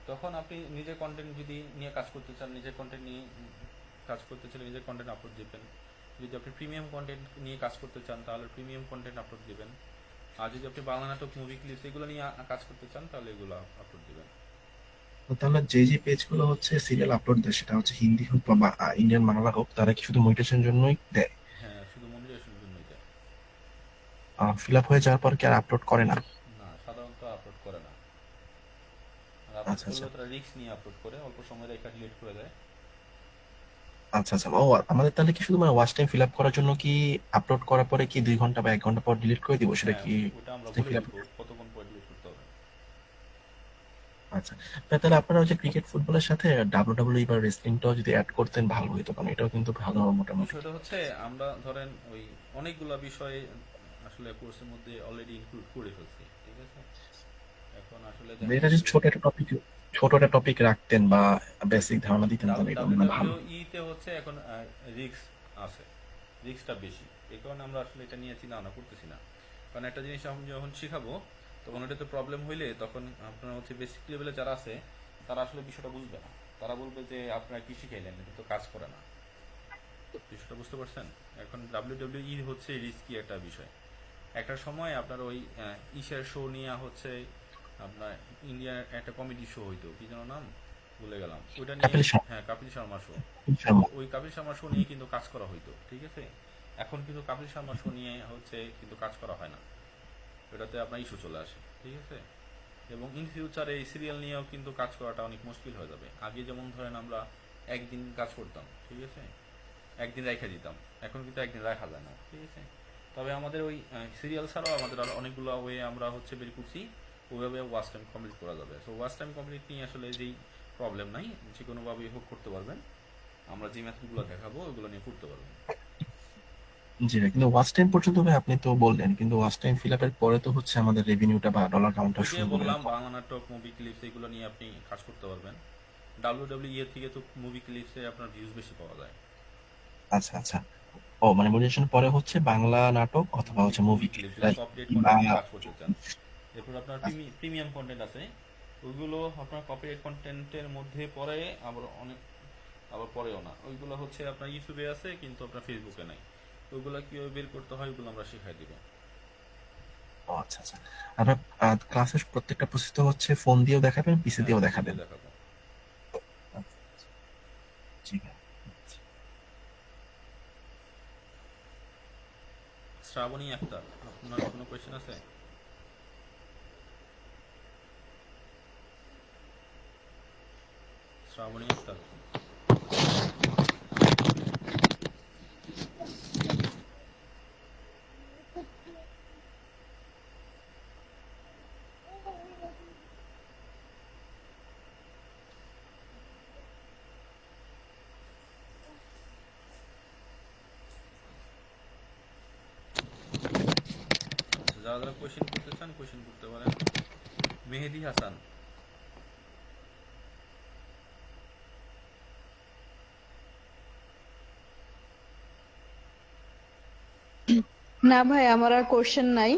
তখন আপনি নিজের কন্টেন্ট যদি নিয়ে কাজ করতে চান, নিজের কন্টেন্ট নিয়ে কাজ করতে চাইলে নিজের কন্টেন্ট আপলোড দিবেন। যদি আপনি প্রিমিয়াম কন্টেন্ট নিয়ে কাজ করতে চান তাহলে প্রিমিয়াম কন্টেন্ট আপলোড দিবেন। আর যদি আপনি বাংলা নাটক, মুভি ক্লিপস এগুলো নিয়ে কাজ করতে চান তাহলে এগুলো আপলোড দিবেন। তো তাহলে যে যে পেজ গুলো হচ্ছে সিরিয়াল আপলোড দেয়, সেটা হচ্ছে হিন্দি হোক বা ইন্ডিয়ান বাংলা হোক, তারা কি শুধু মনিটাইজেশন জন্যই দেয়? হ্যাঁ, শুধু মনিটাইজেশনের জন্যই দেয়। ফিল আপ হয়ে যাওয়ার পর কি আর আপলোড করে না? না, সাধারণত আপলোড করে না। আর আপলোড আচ্ছা আচ্ছা করলেও তারা রিস্ক নিয়ে আপলোড করে, অল্প সময় রেখে ডিলিট করে দেয়। আচ্ছা আচ্ছা। ও আমাদের তাহলে কি শুধু মানে ওয়াচ টাইম ফিল আপ করার জন্য কি আপলোড করার পরে কি 2 ঘন্টা বা 1 ঘন্টা পর ডিলিট করে দিব, সেটা হ্যাঁ, কি ওটা আমরা বলে ফিল আপ? দিব কতক্ষণ পর ডিলিট করতে হবে। আচ্ছা, তাহলে আপনারা হচ্ছে ক্রিকেট ফুটবলের সাথে ডাব্লিউডাব্লিউই বা রেসলিংটাও যদি অ্যাড করতেন ভালো হতো, কারণ এটাও কিন্তু ভালো মোটামুটি। বিষয়টা হচ্ছে আমরা ধরেন ওই অনেকগুলা বিষয় আসলে কোর্সের মধ্যে অলরেডি ইনক্লুড করে ফেলছি, ঠিক আছে? এখন আসলে দেখা এটা যদি যাচ্ছে ছোট একটা টপিক রাখতেন বা বেসিক ধারণা দিতেন তাহলে এটা মনে হয় ভালো। WWE তে হচ্ছে এখন রিস্ক আছে, রিস্কটা বেশি, এই কারণে আমরা আসলে এটা নিয়ে চিন্তা ভাবনা করতেছি না। কারণ একটা জিনিস আমি যখন শিখাবো তখন ওটাতে প্রবলেম হইলে তখন আপনার হচ্ছে বেসিক লেভেলে যারা আছে তারা আসলে বিষয়টা বুঝবে না। তারা বলবে যে আপনারা কি শিখাইলেন, এটা তো কাজ করে না। বিষয়টা বুঝতে পারছেন? এখন WWE হচ্ছে রিস্কি একটা বিষয়। একটা সময় আপনার ওই ইশার শো নিয়ে হচ্ছে আপনার ইন্ডিয়ার একটা কমেডি শো হইতো, কি যেন নাম ভুলে গেলাম, ওইটা নিয়ে। কপিল শর্মা। হ্যাঁ, কপিল শর্মা শো। শর্মা। ওই কপিল শর্মা শো নিয়ে কিন্তু কাজ করা হইতো, ঠিক আছে? এখন কিন্তু কপিল শর্মা শো নিয়ে হচ্ছে কিন্তু কাজ করা হয় না, ওটাতে আপনার ইস্যু চলে আসে, ঠিক আছে? এবং ইন ফিউচারে এই সিরিয়াল নিয়েও কিন্তু কাজ করাটা অনেক মুশকিল হয়ে যাবে। আগে যেমন ধরেন আমরা একদিন কাজ করতাম, ঠিক আছে, একদিন রেখে দিতাম, এখন কিন্তু একদিন রাখা যায় না, ঠিক আছে? তবে আমাদের ওই সিরিয়াল ছাড়াও আমাদের আরো অনেকগুলো ওয়ে আমরা হচ্ছে বের করছি, ওইভাবে ওয়াচ টাইম কমপ্লিট করা যাবে। সো ওয়াচ টাইম কমপ্লিট নিয়ে আসলে যেই প্রবলেম নাই, যে কোনোভাবেই হোক করতে পারবেন। আমরা যে মেথডগুলো দেখাবো ওইগুলো নিয়ে করতে পারবেন। জি ভাই, কিন্তু ওয়াচ টাইম পর্যন্ত ভাই আপনি তো বললেন, কিন্তু ওয়াচ টাইম ফিল আপের পরে তো হচ্ছে আমাদের রেভিনিউটা বা ডলার কাউন্টটা ওই যে শুরু করে। বললাম বাংলা নাটক, মুভি ক্লিপস এগুলো নিয়ে আপনি কাজ করতে পারবেন। WWE এর থেকে তো মুভি ক্লিপসে আপনার ভিউজ বেশি পাওয়া যায়। আচ্ছা আচ্ছা। ও মানে মনিটাইজেশন পরে হচ্ছে বাংলা নাটক অথবা হচ্ছে মুভি ক্লিপ, ক্লিপ যদি কপিরাইট কন্টেন্ট নিয়ে কাজ করতে চান। এরপর আপনার প্রিমিয়াম কন্টেন্ট আছে, ওইগুলো আপনার কপিরাইট কন্টেন্টের মধ্যে পড়ে, আবার পরেও না। ওইগুলো হচ্ছে আপনার ইউটিউবে আছে কিন্তু আপনার ফেসবুকে নাই। ওইগুলো কিভাবে বের করতে হয় ওইগুলো আমরা শিখাই দিব। ও আচ্ছা আচ্ছা। আপনার ক্লাসের প্রত্যেকটা প্রসেস তো হচ্ছে ফোন দিয়েও দেখাবেন, পিসি হ্যাঁ, দিয়েও PC দেখাবেন? দিয়ে দেখাবো। জি ভাই। শ্রাবণী আক্তার, আপনার কোনো কোয়েশ্চেন আছে? শ্রাবণী আক্তার, যারা যারা কোয়েশ্চেন করতে চান কোয়েশ্চেন করতে পারেন। মেহেদি হাসান, না ভাই, আমার আর কোশ্চেন নাই।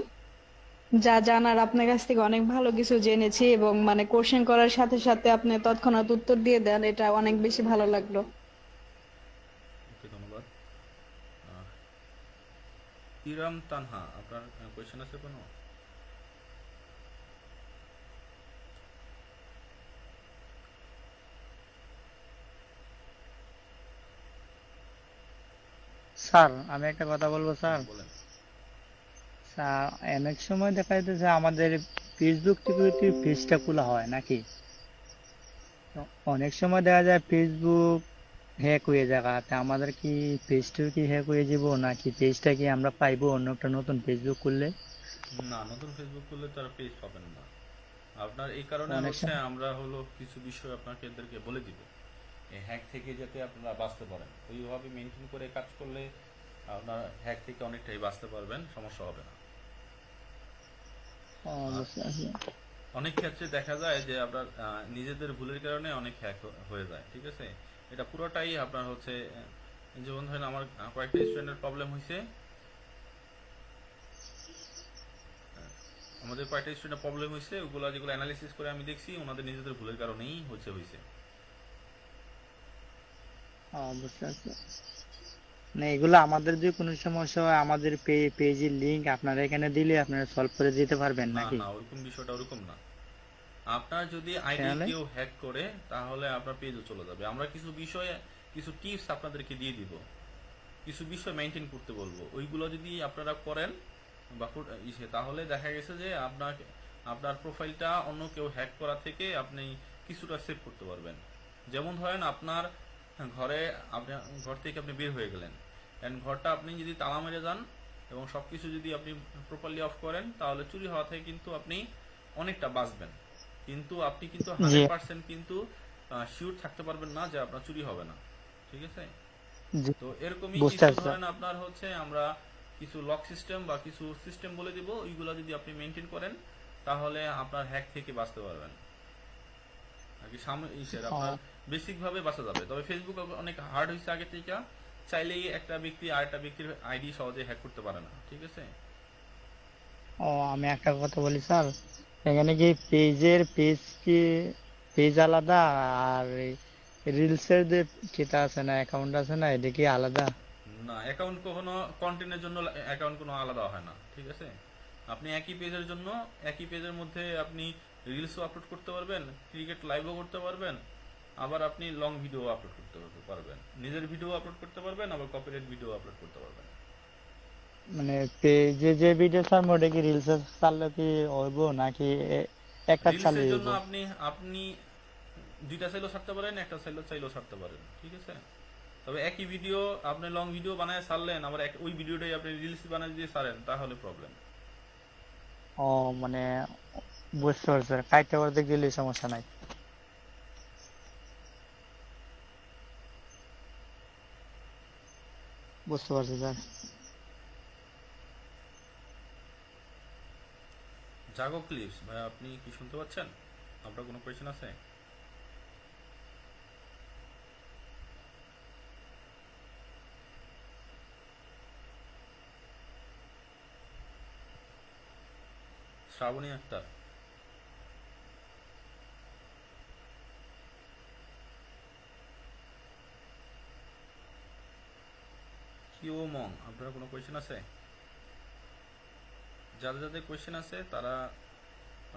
যা জানার আপনার কাছ থেকে অনেক ভালো কিছু জেনেছি, এবং মানে কোশ্চেন করার সাথে সাথে আপনি তৎক্ষণাৎ উত্তর দিয়ে দেন, এটা অনেক বেশি ভালো লাগলো। ওকে, ধন্যবাদ। ইরাম তানহা, আপনার কোয়েশ্চেন আছে কোনো? স্যার আমি একটা কথা বলবো স্যার। বলেন। স্যার অনেক সময় দেখা যাচ্ছে আমাদের ফেসবুক থেকে পেজটা খোলা হয় নাকি, তো অনেক সময় দেখা যায় ফেসবুক হ্যাক হয়ে যায়, তা আমাদের কি পেজটাও কি হ্যাক হয়ে যাব নাকি পেজটা কি আমরা পাইবো অন্য একটা নতুন ফেসবুক করলে? না, নতুন ফেসবুক করলে তারা পেজ পাবেন না আপনার। এই কারণে অনেক হচ্ছে সময় আমরা হলো কিছু বিষয় আপনাকে এদেরকে বলে দিব, এই হ্যাক থেকে যাতে আপনারা বাঁচতে পারেন। ওইভাবে মেনটেন করে কাজ করলে আপনার হ্যাক থেকে অনেকটাই বাঁচতে পারবেন, সমস্যা হবে না। বুঝতে পারছি। অনেক ক্ষেত্রে দেখা যায় যে আপনার নিজেদের ভুলের কারণে অনেক হ্যাক হয়ে যায়, ঠিক আছে। এটা পুরোটাই আপনার হচ্ছে যেমন ধরেন আমার কয়েকটা স্টুডেন্টের প্রবলেম হয়েছে, আমাদের কয়েকটা স্টুডেন্টের প্রবলেম হয়েছে, ওগুলো যেগুলো অ্যানালিসিস করে আমি দেখছি ওনাদের নিজেদের ভুলের কারণেই হয়েছে। বুঝতে পারছি। মানে এগুলো আমাদের যদি কোনো সমস্যা হয় আমাদের পেজের লিংক আপনারা এখানে দিলে আপনারা সলভ করে দিতে পারবেন না নাকি? না, ওরকম বিষয়টা ওরকম না। আপনার যদি আইডি তাহলে কেউ হ্যাক করে তাহলে আপনার পেজও চলে যাবে। আমরা কিছু বিষয়ে কিছু টিপস আপনাদেরকে দিয়ে দিব, কিছু বিষয় মেনটেন করতে বলবো, ওইগুলো যদি আপনারা করেন বা তাহলে দেখা গেছে যে আপনার প্রোফাইলটা অন্য কেউ হ্যাক করা থেকে আপনি কিছুটা সেভ করতে পারবেন। যেমন ধরেন আপনার ঘর থেকে আপনি বের হয়ে গেলেন, এন্ড ঘরটা আপনি যদি তালা মেরে যান এবং সবকিছু যদি আপনি প্রপারলি অফ করেন তাহলে চুরি হওয়া থেকে কিন্তু আপনি অনেকটা বাঁচবেন। কিন্তু আপনি কিন্তু জি 100% কিন্তু শিওর থাকতে পারবেন না যে আপনার চুরি হবে না, ঠিক আছে। জি তো এরকমই বুঝতে কিছু পারছি স্যার। ধরেন আপনার হচ্ছে আমরা কিছু লক সিস্টেম বা কিছু সিস্টেম বলে দিব, ওইগুলো যদি আপনি মেনটেন করেন তাহলে আপনার হ্যাক থেকে বাঁচতে পারবেন আর কি। আপনার বেসিক ভাবে বাঁচা যাবে। তবে ফেসবুক অনেক হার্ড হয়েছে আগে থেকে, চাইলেই একটা ব্যক্তি আরেকটা ব্যক্তির আইডি সহজে হ্যাক করতে পারে না, ঠিক আছে। আমি একটা কথা বলি স্যার, এখানে কি পেজ আলাদা আর রিলসের যে কিতা আছে না অ্যাকাউন্ট আছে না এটা কি আলাদা? না, অ্যাকাউন্ট কখনো কন্টেন্টের জন্য অ্যাকাউন্ট কোনো আলাদা হয় না, ঠিক আছে। আপনি একই পেজের জন্য একই পেজের মধ্যে আপনি রিলসও আপলোড করতে পারবেন, ক্রিকেট লাইভও করতে পারবেন, আবার আপনি লং ভিডিও আপলোড করতে পারবেন, নিজের ভিডিও আপলোড করতে পারবেন, আবার কপিরাইট ভিডিও আপলোড করতে পারবেন। মানে পেজে যে ভিডিও ছাড়বো ওটা কি রিলসে ছাড়লে কি হইব নাকি একটা রিলসের ছাড়লেই জন্য হইব? আপনি দুইটা চাইলেও ছাড়তে পারেন, একটা চাইলেও ছাড়তে পারেন, ঠিক আছে। তবে একই ভিডিও আপনি লং ভিডিও বানায় ছাড়লেন, আবার ওই ভিডিওটাই আপনি রিলস বানায় দিয়ে ছাড়েন তাহলে প্রবলেম। মানে বুঝতে পারছি স্যার, কাইটা করতে গেলে সমস্যা নাই। বুঝতে পারছি স্যার। জাগো ক্লিপস ভাই, আপনি কি শুনতে পাচ্ছেন? আপনার কোনো কোয়েশ্চেন আছে? শ্রাবণী আক্তার, কিউ মং, আপনার কোনো কোয়েশ্চেন আছে? যাদের কোয়েশ্চেন আছে তারা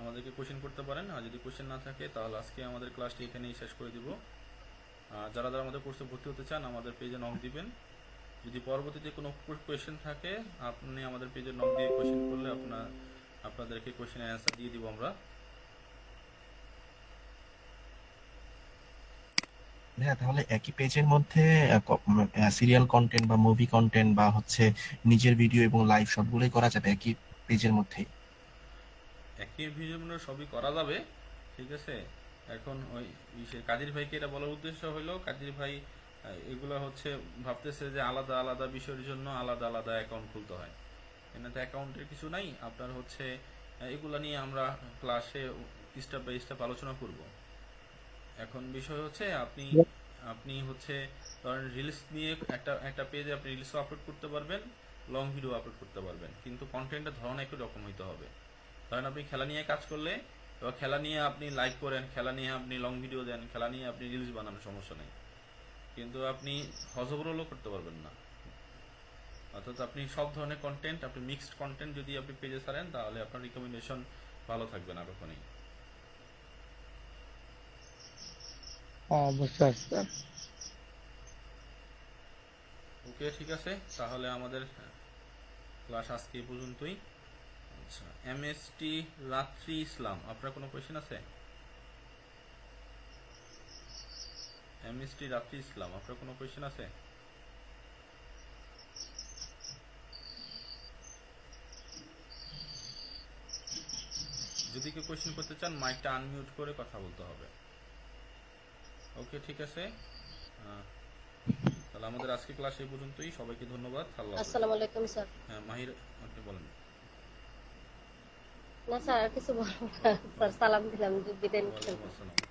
আমাদেরকে কোয়েশ্চেন করতে পারেন, আর যদি কোয়েশ্চেন না থাকে তাহলে আজকে আমাদের ক্লাসটি এখানেই শেষ করে দিব। যারা আমাদের কোর্সে ভর্তি হতে চান আমাদের পেজে নক দিবেন। যদি পরবর্তীতে কোনো কোয়েশ্চেন থাকে আপনি আমাদের পেজে নক দিয়ে কোয়েশ্চেন করলে আপনাদেরকে কোয়েশ্চেনের অ্যান্সার দিয়ে দিব আমরা। হ্যাঁ, তাহলে একই পেজের মধ্যে সিরিয়াল কন্টেন্ট বা মুভি কন্টেন্ট বা হচ্ছে নিজের ভিডিও এবং লাইভ সবগুলোই করা যাবে একই পেজের মধ্যেই? একই ভিডিওর মধ্যে সবই করা যাবে, ঠিক আছে। এখন ওই কাদির ভাইকে এটা বলার উদ্দেশ্য হলো, কাদির ভাই এগুলো হচ্ছে ভাবতেছে যে আলাদা আলাদা বিষয়ের জন্য আলাদা আলাদা অ্যাকাউন্ট খুলতে হয়। এনাতে অ্যাকাউন্টের কিছু নাই, আপনার হচ্ছে এগুলা নিয়ে আমরা ক্লাসে স্টেপ বাই স্টেপ আলোচনা করব। এখন বিষয় হচ্ছে আপনি হচ্ছে ধরেন রিলস নিয়ে একটা পেজে আপনি রিলসও আপলোড করতে পারবেন, লং ভিডিও আপলোড করতে পারবেন, কিন্তু কন্টেন্টের ধরন একই রকম হইতে হবে। ধরেন আপনি খেলা নিয়ে কাজ করলে এবার খেলা নিয়ে আপনি লাইভ করেন, খেলা নিয়ে আপনি লং ভিডিও দেন, খেলা নিয়ে আপনি রিলস বানানোর সমস্যা নেই, কিন্তু আপনি হজবরলও করতে পারবেন না। অর্থাৎ আপনি সব ধরনের কন্টেন্ট, আপনি মিক্সড কন্টেন্ট যদি আপনি পেজে ছাড়েন তাহলে আপনার রিকমেন্ডেশন ভালো থাকবে না কখনোই। বুঝতে পারছি স্যার। ওকে, ঠিক আছে, তাহলে আমাদের ক্লাস আজকে এই পর্যন্তই। আচ্ছা, এমএসটি রাত্রি ইসলাম, আপনার কোনো কোয়েশ্চেন আছে? এমএসটি রাত্রি ইসলাম, আপনার কোনো কোয়েশ্চেন আছে? যদি কেউ কোয়েশ্চেন করতে চান মাইকটা আনমিউট করে কথা বলতে হবে। ওকে, ঠিক আছে, তাহলে আমাদের আজকে ক্লাস এই পর্যন্তই। সবাইকে ধন্যবাদ। আল্লাহ হাফেজ। আসসালামু আলাইকুম স্যার। হ্যাঁ মাহির, আপনি বলেন। না স্যার আর কিছু বলবো না স্যার, সালাম দিলাম, বিদায় নিচ্ছেন। ওয়ালাইকুম আসসালাম।